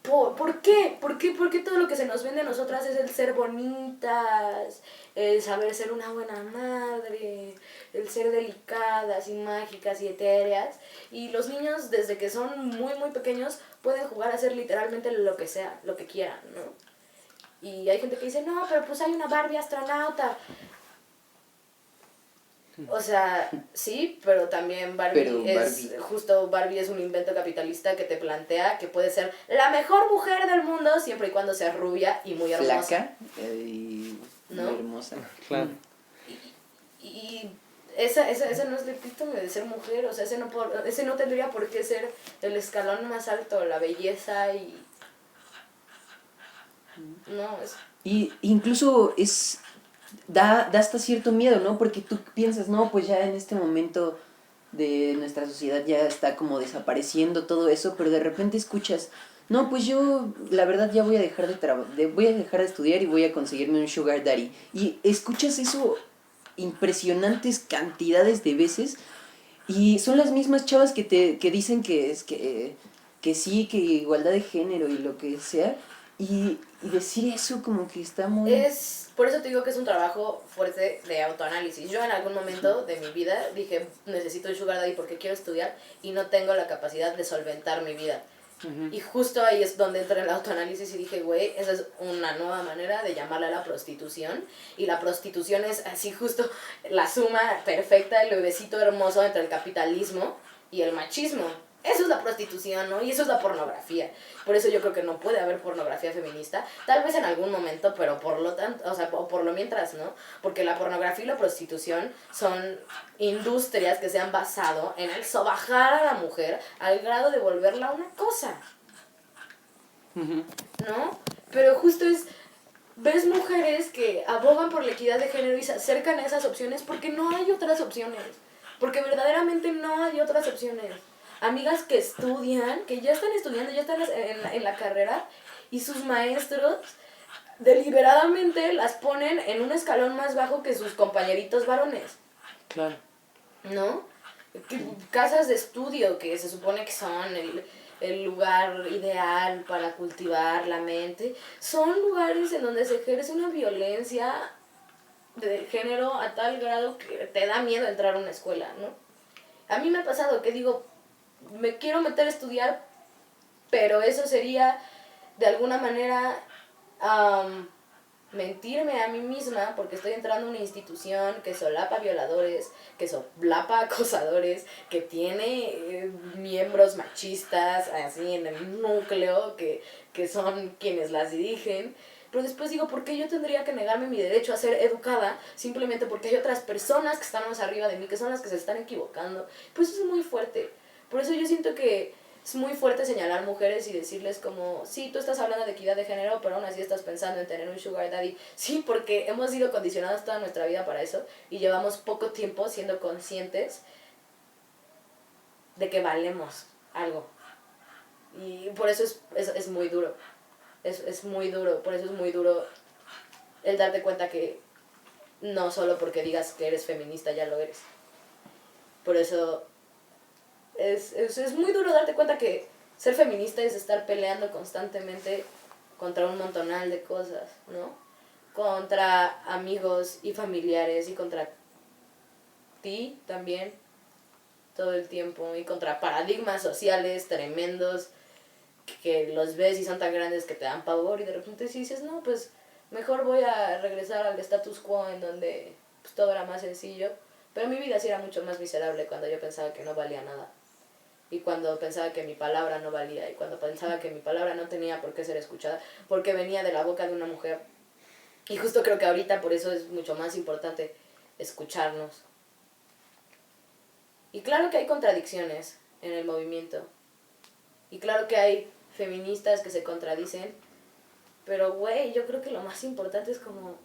¿Por qué? ¿Por qué todo lo que se nos vende a nosotras es el ser bonitas, el saber ser una buena madre, el ser delicadas y mágicas y etéreas? Y los niños, desde que son muy, muy pequeños, pueden jugar a hacer literalmente lo que sea, lo que quieran, ¿no? Y hay gente que dice, no, pero pues hay una Barbie astronauta. O sea, sí, pero también Barbie es un invento capitalista que te plantea que puede ser la mejor mujer del mundo siempre y cuando sea rubia y muy hermosa. Flaca y ¿no? muy hermosa. Claro. Y esa no es el epítome de ser mujer, o sea, ese no tendría por qué ser el escalón más alto, la belleza y... No, es... Y incluso da hasta cierto miedo, ¿no? Porque tú piensas, no, pues ya en este momento de nuestra sociedad ya está como desapareciendo todo eso, pero de repente escuchas, no, pues yo la verdad ya voy a dejar voy a dejar de estudiar y voy a conseguirme un sugar daddy. Y escuchas eso impresionantes cantidades de veces y son las mismas chavas que dicen que sí, que igualdad de género y lo que sea. Y decir eso como que está muy... Por eso te digo que es un trabajo fuerte de autoanálisis. Yo en algún momento de mi vida dije, necesito un sugar daddy porque quiero estudiar y no tengo la capacidad de solventar mi vida. Uh-huh. Y justo ahí es donde entré en el autoanálisis y dije, güey, esa es una nueva manera de llamarla a la prostitución. Y la prostitución es así justo la suma perfecta, el bebecito hermoso entre el capitalismo y el machismo. Eso es la prostitución, ¿no? Y eso es la pornografía. Por eso yo creo que no puede haber pornografía feminista. Tal vez en algún momento, pero por lo tanto, o sea, por lo mientras, ¿no? Porque la pornografía y la prostitución son industrias que se han basado en el sobajar a la mujer al grado de volverla una cosa. ¿No? Pero justo ves mujeres que abogan por la equidad de género y se acercan a esas opciones porque no hay otras opciones. Porque verdaderamente no hay otras opciones. Amigas que estudian, que ya están estudiando, ya están en la carrera, y sus maestros deliberadamente las ponen en un escalón más bajo que sus compañeritos varones. Claro. ¿No? Casas de estudio que se supone que son el lugar ideal para cultivar la mente, son lugares en donde se ejerce una violencia de género a tal grado que te da miedo entrar a una escuela, ¿no? A mí me ha pasado que digo, me quiero meter a estudiar, pero eso sería de alguna manera mentirme a mí misma porque estoy entrando a una institución que solapa violadores, que solapa acosadores, que tiene miembros machistas así en el núcleo, que son quienes las dirigen. Pero después digo, ¿por qué yo tendría que negarme mi derecho a ser educada simplemente porque hay otras personas que están más arriba de mí, que son las que se están equivocando? Pues eso es muy fuerte. Por eso yo siento que es muy fuerte señalar mujeres y decirles como, sí, tú estás hablando de equidad de género, pero aún así estás pensando en tener un sugar daddy. Sí, porque hemos sido condicionados toda nuestra vida para eso y llevamos poco tiempo siendo conscientes de que valemos algo. Y por eso es muy duro. Es muy duro, por eso es muy duro el darte cuenta que no solo porque digas que eres feminista ya lo eres. Por eso es muy duro darte cuenta que ser feminista es estar peleando constantemente contra un montonal de cosas, ¿no? Contra amigos y familiares y contra ti también todo el tiempo y contra paradigmas sociales tremendos que los ves y son tan grandes que te dan pavor y de repente si dices, no, pues mejor voy a regresar al status quo en donde pues, todo era más sencillo, pero mi vida sí era mucho más miserable cuando yo pensaba que no valía nada y cuando pensaba que mi palabra no valía y cuando pensaba que mi palabra no tenía por qué ser escuchada porque venía de la boca de una mujer. Y justo creo que ahorita por eso es mucho más importante escucharnos. Y claro que hay contradicciones en el movimiento y claro que hay feministas que se contradicen, pero güey, yo creo que lo más importante es como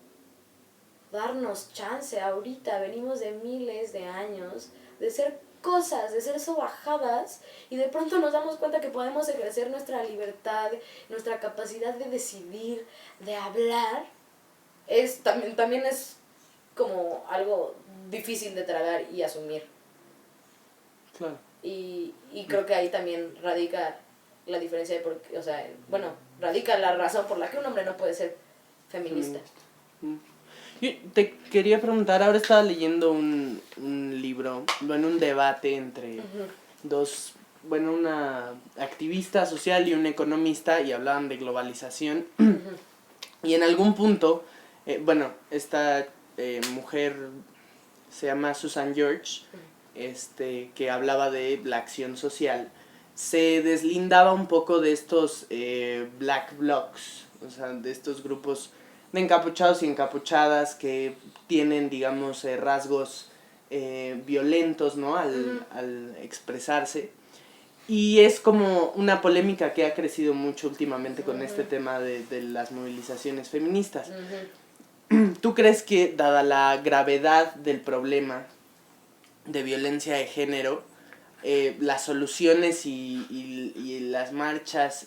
darnos chance ahorita, venimos de miles de años de ser cosas, de ser sobajadas y de pronto nos damos cuenta que podemos ejercer nuestra libertad, nuestra capacidad de decidir, de hablar, también es como algo difícil de tragar y asumir. Claro. Y creo que ahí también radica la diferencia de por qué, o sea, bueno, radica la razón por la que un hombre no puede ser feminista. Yo te quería preguntar, ahora estaba leyendo un libro, bueno, un debate entre dos, bueno, una activista social y un economista y hablaban de globalización. Y en algún punto, bueno, esta mujer se llama Susan George, que hablaba de la acción social, se deslindaba un poco de estos black blocs, o sea, de estos grupos de encapuchados y encapuchadas que tienen, digamos, rasgos violentos, ¿no? Al expresarse. Y es como una polémica que ha crecido mucho últimamente con este tema de las movilizaciones feministas. ¿Tú crees que, dada la gravedad del problema de violencia de género, las soluciones y las marchas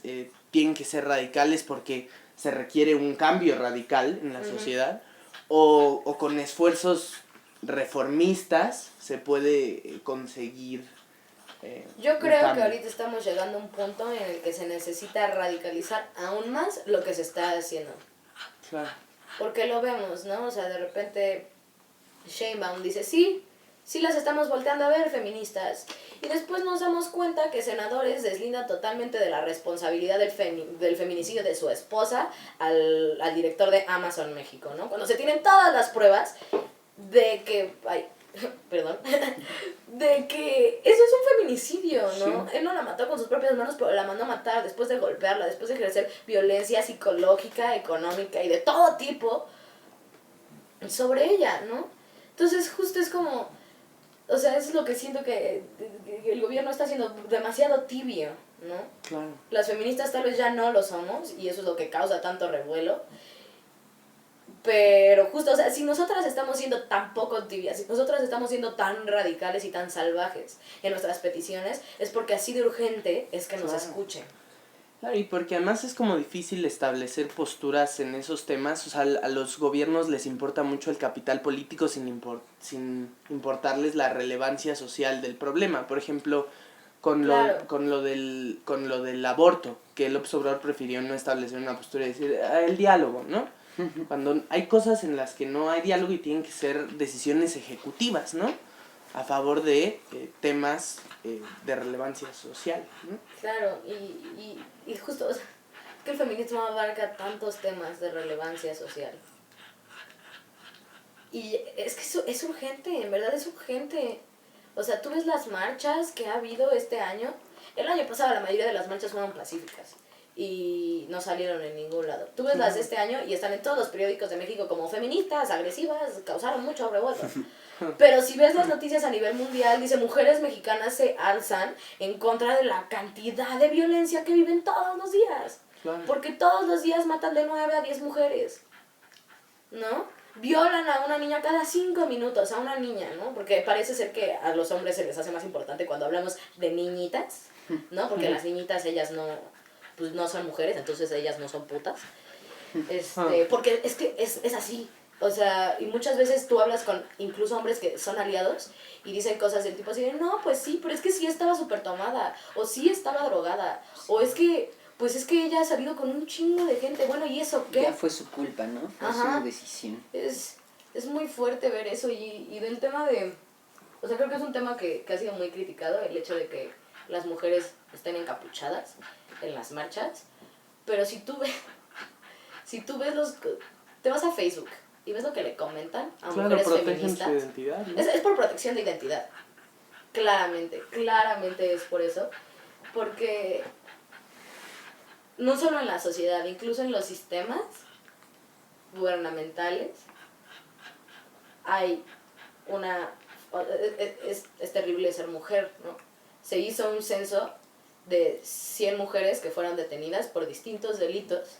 tienen que ser radicales porque se requiere un cambio radical en la sociedad? O con esfuerzos reformistas se puede conseguir yo creo que ahorita estamos llegando a un punto en el que se necesita radicalizar aún más lo que se está haciendo. Claro. Porque lo vemos, ¿no? O sea, de repente Sheinbaum dice, sí las estamos volteando a ver, feministas. Y después nos damos cuenta que senadores deslindan totalmente de la responsabilidad del feminicidio de su esposa al director de Amazon México, ¿no? Cuando se tienen todas las pruebas de que... perdón, de que eso es un feminicidio, ¿no? Sí. Él no la mató con sus propias manos, pero la mandó a matar después de golpearla, después de ejercer violencia psicológica, económica y de todo tipo sobre ella, ¿no? Entonces justo es como, o sea, eso es lo que siento que el gobierno está haciendo demasiado tibio, ¿no? Claro. Las feministas tal vez ya no lo somos y eso es lo que causa tanto revuelo. Pero justo, o sea, si nosotras estamos siendo tan poco tibias, si nosotras estamos siendo tan radicales y tan salvajes en nuestras peticiones, es porque así de urgente es que nos escuchen. Claro, y porque además es como difícil establecer posturas en esos temas. O sea, a los gobiernos les importa mucho el capital político sin importarles la relevancia social del problema. Por ejemplo, con lo del aborto, que López Obrador prefirió no establecer una postura y decir el diálogo, ¿no? Cuando hay cosas en las que no hay diálogo y tienen que ser decisiones ejecutivas, ¿no? A favor de temas de relevancia social, ¿no? Claro, y justo, o sea, que el feminismo abarca tantos temas de relevancia social. Y es que es urgente, en verdad es urgente. O sea, tú ves las marchas que ha habido este año. El año pasado la mayoría de las marchas fueron pacíficas y no salieron en ningún lado. Tú ves las de este año y están en todos los periódicos de México como feministas, agresivas, causaron mucho revuelo. Pero si ves las noticias a nivel mundial, dice, mujeres mexicanas se alzan en contra de la cantidad de violencia que viven todos los días. Claro. Porque todos los días matan de 9 a 10 mujeres, ¿no? Violan a una niña cada 5 minutos, a una niña, ¿no? Porque parece ser que a los hombres se les hace más importante cuando hablamos de niñitas, ¿no? Porque las niñitas, ellas no, pues no son mujeres, entonces ellas no son putas. Porque es que es así. O sea, y muchas veces tú hablas con incluso hombres que son aliados y dicen cosas del tipo así de, no, pues sí, pero es que sí estaba súper tomada, o sí estaba drogada, o es que, pues es que ella ha salido con un chingo de gente, bueno, ¿y eso qué? Ya fue su culpa, ¿no? Fue su decisión. Es muy fuerte ver eso y del tema de, o sea, creo que es un tema que ha sido muy criticado, el hecho de que las mujeres estén encapuchadas en las marchas, pero si tú ves te vas a Facebook y ves lo que le comentan a mujeres feministas. Su identidad, ¿no? Es por protección de identidad. Claramente es por eso. Porque no solo en la sociedad, incluso en los sistemas gubernamentales hay una... Es terrible ser mujer, ¿no? Se hizo un censo de 100 mujeres que fueron detenidas por distintos delitos.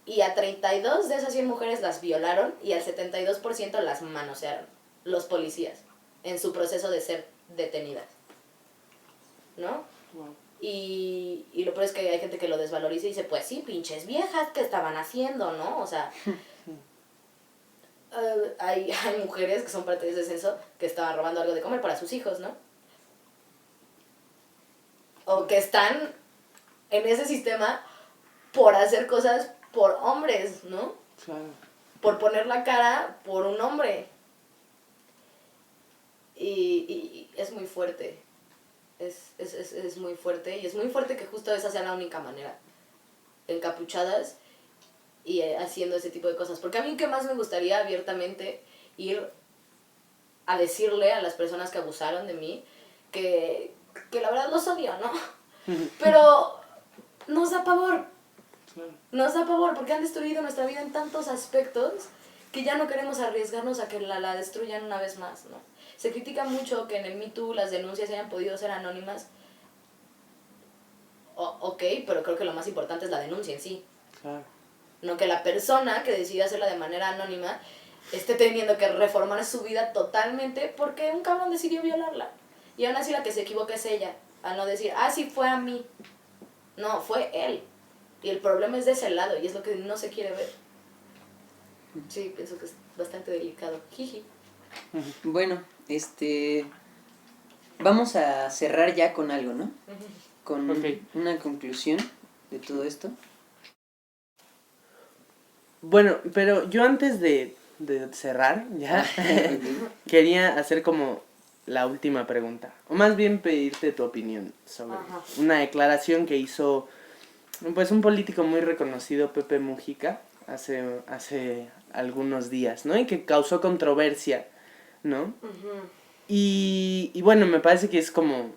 Y a 32 de esas 100 mujeres las violaron y al 72% las manosearon los policías en su proceso de ser detenidas, ¿no? Wow. Y lo peor es que hay gente que lo desvaloriza y dice, pues sí, pinches viejas, ¿qué estaban haciendo, no? O sea, hay mujeres que son parte de ese censo que estaban robando algo de comer para sus hijos, ¿no? O que están en ese sistema por hacer cosas por hombres, ¿no? Claro. Por poner la cara por un hombre. Y es muy fuerte. Es muy fuerte. Y es muy fuerte que justo esa sea la única manera. Encapuchadas y haciendo ese tipo de cosas. Porque a mí que más me gustaría abiertamente ir a decirle a las personas que abusaron de mí que la verdad los odio, ¿no? Pero nos da pavor. Nos da pavor porque han destruido nuestra vida en tantos aspectos que ya no queremos arriesgarnos a que la destruyan una vez más, ¿no? Se critica mucho que en el Me Too las denuncias hayan podido ser anónimas. Ok, pero creo que lo más importante es la denuncia en sí. Claro. No que la persona que decide hacerla de manera anónima esté teniendo que reformar su vida totalmente porque un cabrón decidió violarla. Y aún así la que se equivoca es ella, al no decir, sí fue a mí. No, fue él. Y el problema es de ese lado y es lo que no se quiere ver. Sí, pienso que es bastante delicado. Jiji. Bueno, vamos a cerrar ya con algo, ¿no? Con una conclusión de todo esto. Bueno, pero yo antes de cerrar, ya, quería hacer como la última pregunta. O más bien pedirte tu opinión sobre una declaración que hizo pues un político muy reconocido, Pepe Mujica, hace algunos días, ¿no? Y que causó controversia, ¿no? Uh-huh. Y bueno, me parece que es como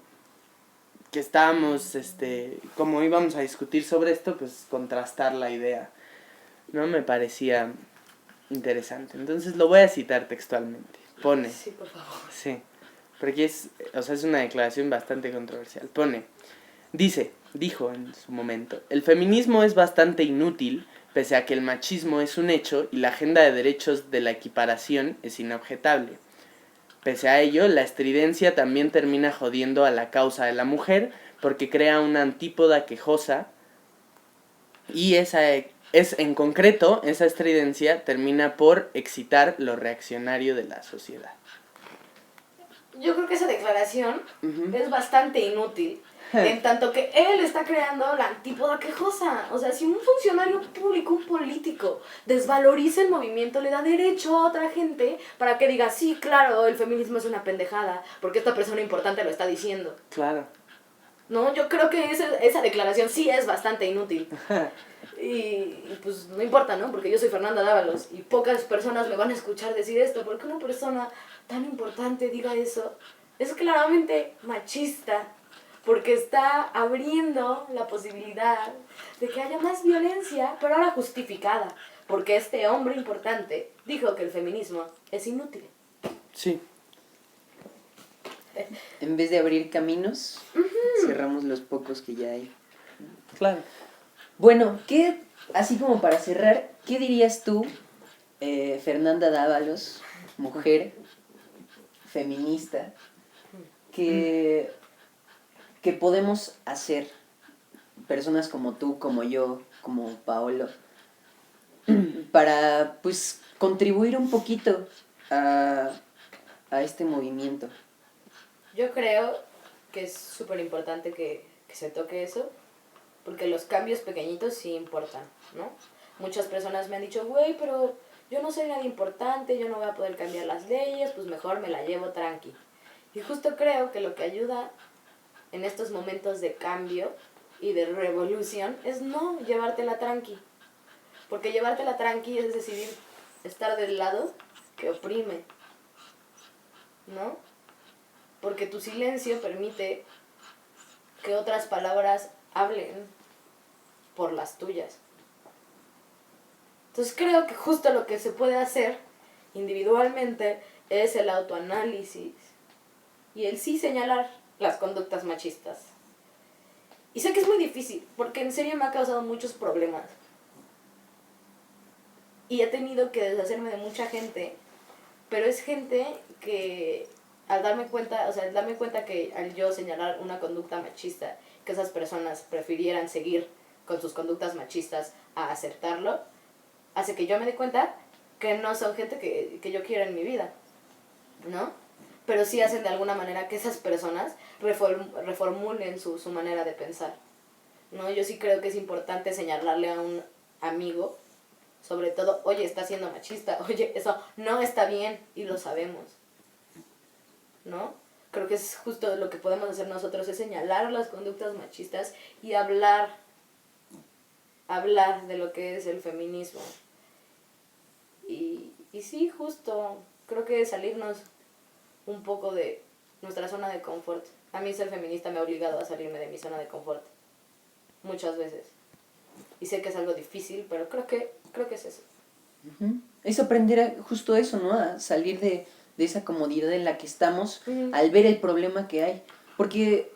que estábamos, como íbamos a discutir sobre esto, pues contrastar la idea, ¿no? Me parecía interesante. Entonces lo voy a citar textualmente. Pone. Sí, por favor. Sí, porque es una declaración bastante controversial. Dijo en su momento, el feminismo es bastante inútil, pese a que el machismo es un hecho y la agenda de derechos de la equiparación es inobjetable. Pese a ello, la estridencia también termina jodiendo a la causa de la mujer porque crea una antípoda quejosa y en concreto, esa estridencia termina por excitar lo reaccionario de la sociedad. Yo creo que esa declaración es bastante inútil. En tanto que él está creando la antípoda quejosa. O sea, si un funcionario público, un político, desvaloriza el movimiento, le da derecho a otra gente para que diga, sí, claro, el feminismo es una pendejada, porque esta persona importante lo está diciendo. Claro. No, yo creo que esa declaración sí es bastante inútil. Y pues no importa, ¿no? Porque yo soy Fernanda Dávalos y pocas personas me van a escuchar decir esto. Porque una persona tan importante diga eso es claramente machista. Porque está abriendo la posibilidad de que haya más violencia, pero ahora justificada. Porque este hombre importante dijo que el feminismo es inútil. Sí. En vez de abrir caminos, cerramos los pocos que ya hay. Claro. Bueno, así como para cerrar, ¿qué dirías tú, Fernanda Dávalos, mujer, feminista, que podemos hacer, personas como tú, como yo, como Paolo, para pues contribuir un poquito a este movimiento? Yo creo que es súper importante que se toque eso, porque los cambios pequeñitos sí importan, ¿no? Muchas personas me han dicho, güey, pero yo no soy nadie importante, yo no voy a poder cambiar las leyes, pues mejor me la llevo tranqui. Y justo creo que lo que ayuda en estos momentos de cambio y de revolución es no llevártela tranqui. Porque llevártela tranqui es decidir estar del lado que oprime, ¿no? Porque tu silencio permite que otras palabras hablen por las tuyas. Entonces creo que justo lo que se puede hacer individualmente es el autoanálisis y el sí señalar las conductas machistas. Y sé que es muy difícil, porque en serio me ha causado muchos problemas. Y he tenido que deshacerme de mucha gente, pero es gente que al darme cuenta que al yo señalar una conducta machista, que esas personas prefirieran seguir con sus conductas machistas a aceptarlo, hace que yo me dé cuenta que no son gente que yo quiero en mi vida, ¿no? Pero sí hacen de alguna manera que esas personas reformulen su manera de pensar, ¿no? Yo sí creo que es importante señalarle a un amigo, sobre todo, oye, está siendo machista, oye, eso no está bien y lo sabemos, ¿no? Creo que es justo lo que podemos hacer nosotros, es señalar las conductas machistas y hablar de lo que es el feminismo. Y sí, justo, creo que salirnos un poco de nuestra zona de confort. A mí ser feminista me ha obligado a salirme de mi zona de confort muchas veces. Y sé que es algo difícil, pero creo que es eso. Uh-huh. Es aprender justo eso, ¿no? A salir de esa comodidad en la que estamos al ver el problema que hay. Porque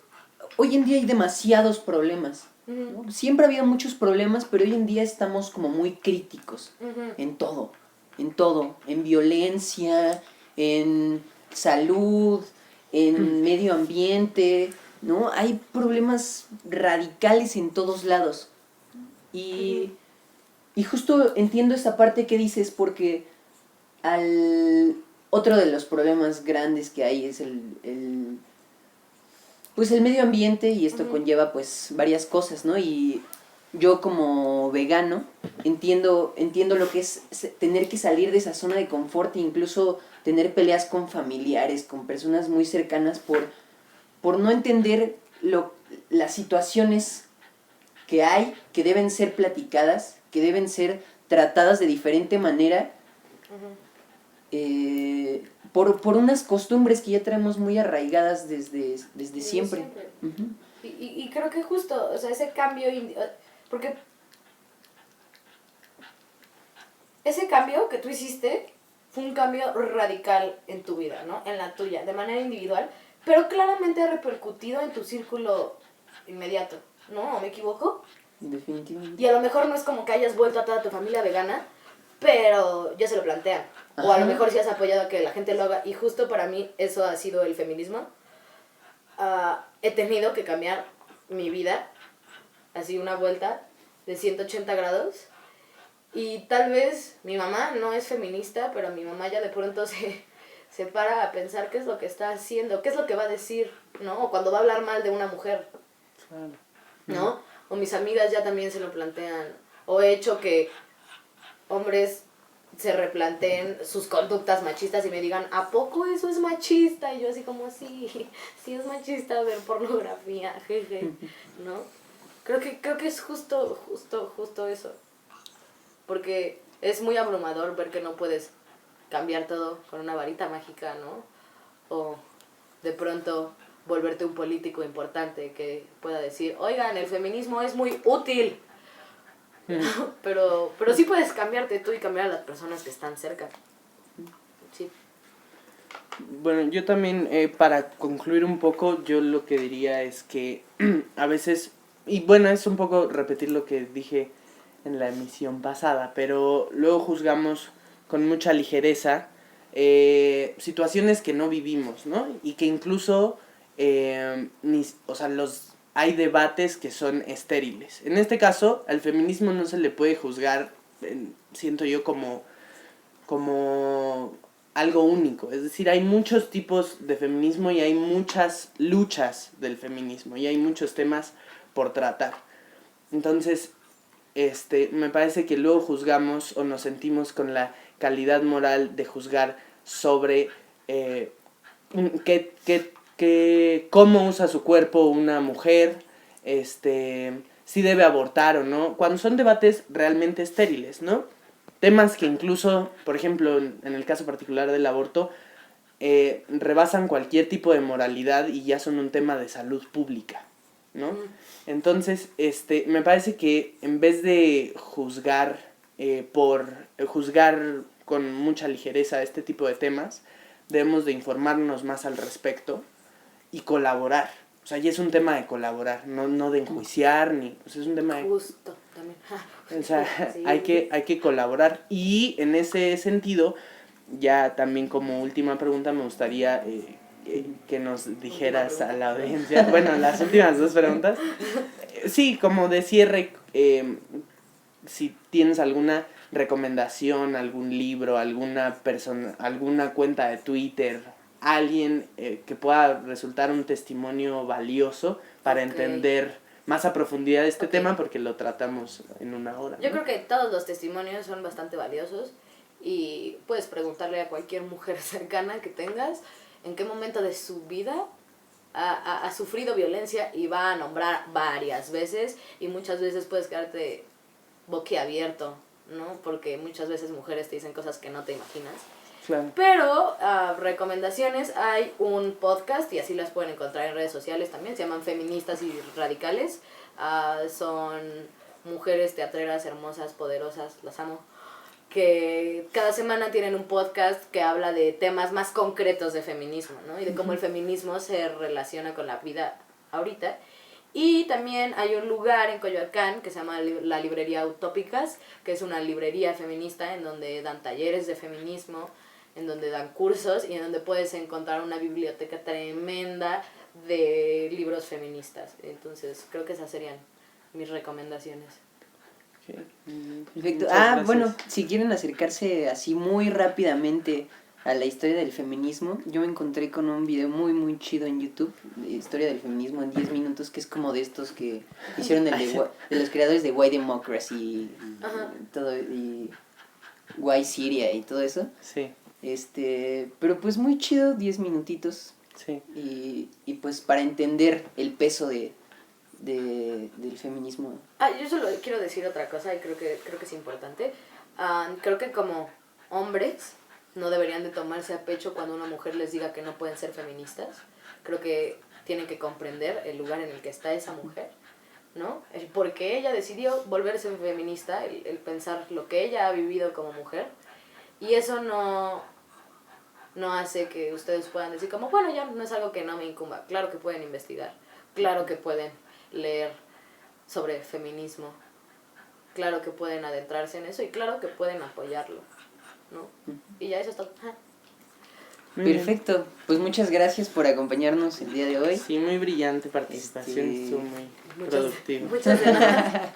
hoy en día hay demasiados problemas, ¿no? Siempre ha habido muchos problemas, pero hoy en día estamos como muy críticos en todo, en violencia, en salud, en medio ambiente, ¿no? Hay problemas radicales en todos lados. Y justo entiendo esta parte que dices, porque otro de los problemas grandes que hay es pues el medio ambiente, y esto conlleva pues varias cosas, ¿no? Y yo como vegano entiendo lo que es tener que salir de esa zona de confort e incluso tener peleas con familiares, con personas muy cercanas por no entender las situaciones que hay, que deben ser platicadas, que deben ser tratadas de diferente manera, por unas costumbres que ya traemos muy arraigadas desde siempre. Uh-huh. Y creo que justo, o sea, ese cambio, porque ese cambio que tú hiciste fue un cambio radical en tu vida, ¿no? En la tuya, de manera individual, pero claramente ha repercutido en tu círculo inmediato, ¿no? ¿O me equivoco? Definitivamente. Y a lo mejor no es como que hayas vuelto a toda tu familia vegana, pero ya se lo plantean. Ajá. O a lo mejor sí has apoyado a que la gente lo haga, y justo para mí eso ha sido el feminismo. He tenido que cambiar mi vida, así una vuelta de 180 grados, y tal vez mi mamá no es feminista, pero mi mamá ya de pronto se para a pensar qué es lo que está haciendo, qué es lo que va a decir, ¿no? O cuando va a hablar mal de una mujer, claro, ¿no? O mis amigas ya también se lo plantean, o he hecho que hombres se replanteen sus conductas machistas y me digan, ¿a poco eso es machista? Y yo así como, sí es machista ver pornografía, jeje, ¿no? Creo que es justo eso. Porque es muy abrumador ver que no puedes cambiar todo con una varita mágica, ¿no? O de pronto volverte un político importante que pueda decir, oigan, el feminismo es muy útil. Pero sí puedes cambiarte tú y cambiar a las personas que están cerca. Sí. Bueno, yo también, para concluir un poco, yo lo que diría es que a veces, y bueno, es un poco repetir lo que dije en la emisión pasada, pero luego juzgamos con mucha ligereza situaciones que no vivimos, ¿no? Y que incluso, hay debates que son estériles. En este caso, al feminismo no se le puede juzgar, siento yo, como algo único. Es decir, hay muchos tipos de feminismo y hay muchas luchas del feminismo y hay muchos temas por tratar. Entonces, me parece que luego juzgamos o nos sentimos con la calidad moral de juzgar sobre cómo usa su cuerpo una mujer, si debe abortar o no, cuando son debates realmente estériles, ¿no? Temas que incluso, por ejemplo, en el caso particular del aborto, rebasan cualquier tipo de moralidad y ya son un tema de salud pública, ¿no? Entonces, me parece que en vez de juzgar con mucha ligereza este tipo de temas, debemos de informarnos más al respecto y colaborar. O sea, ya es un tema de colaborar, no de enjuiciar, ni... Pues es un tema de... Justo, también. O sea, Sí. hay que colaborar. Y en ese sentido, ya también como última pregunta, me gustaría que nos dijeras a la audiencia... Bueno, las últimas dos preguntas. Sí, como de cierre, si tienes alguna recomendación, algún libro, alguna persona, alguna cuenta de Twitter, alguien que pueda resultar un testimonio valioso para entender más a profundidad este tema, porque lo tratamos en una hora, ¿no? Yo creo que todos los testimonios son bastante valiosos y puedes preguntarle a cualquier mujer cercana que tengas en qué momento de su vida ha sufrido violencia y va a nombrar varias veces y muchas veces puedes quedarte boquiabierto, ¿no? Porque muchas veces mujeres te dicen cosas que no te imaginas. Claro. Pero recomendaciones, hay un podcast y así las pueden encontrar en redes sociales también, se llaman Feministas y Radicales. Son mujeres teatreras hermosas, poderosas, las amo, que cada semana tienen un podcast que habla de temas más concretos de feminismo, ¿no? Y de cómo el feminismo se relaciona con la vida ahorita. Y también hay un lugar en Coyoacán que se llama la Librería Utópicas, que es una librería feminista en donde dan talleres de feminismo, en donde dan cursos y en donde puedes encontrar una biblioteca tremenda de libros feministas. Entonces, creo que esas serían mis recomendaciones. Okay. Perfecto. Gracias. Bueno, si quieren acercarse así muy rápidamente a la historia del feminismo, yo me encontré con un video muy muy chido en YouTube de historia del feminismo en 10 minutos, que es como de estos que hicieron de los creadores de Why Democracy y todo, y Why Syria y todo eso. Sí. Pero pues muy chido, 10 minutitos. Sí. Y pues para entender el peso del feminismo. Yo solo quiero decir otra cosa y creo que es importante. Creo que como hombres no deberían de tomarse a pecho cuando una mujer les diga que no pueden ser feministas. Creo que tienen que comprender el lugar en el que está esa mujer, ¿no? El por qué ella decidió volverse feminista, el pensar lo que ella ha vivido como mujer. Y eso no hace que ustedes puedan decir como, bueno, ya no es algo que no me incumba. Claro que pueden investigar, claro que pueden leer sobre feminismo, claro que pueden adentrarse en eso y claro que pueden apoyarlo, ¿no? Y ya eso es todo. Perfecto, pues muchas gracias por acompañarnos el día de hoy. Sí, muy brillante participación, estuvo muy productiva. Muchas gracias.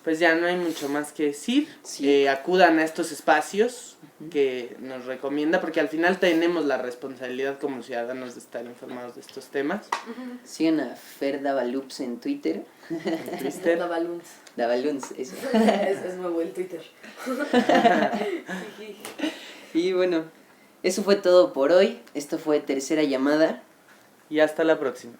pues ya no hay mucho más que decir. Sí. Acudan a estos espacios que nos recomienda, porque al final tenemos la responsabilidad como ciudadanos de estar informados de estos temas. Sigan a Fer Davalups en Twitter. En Twitter. Davaluns. Davaluns, eso. Es nuevo el Twitter. Y bueno, eso fue todo por hoy. Esto fue Tercera Llamada. Y hasta la próxima.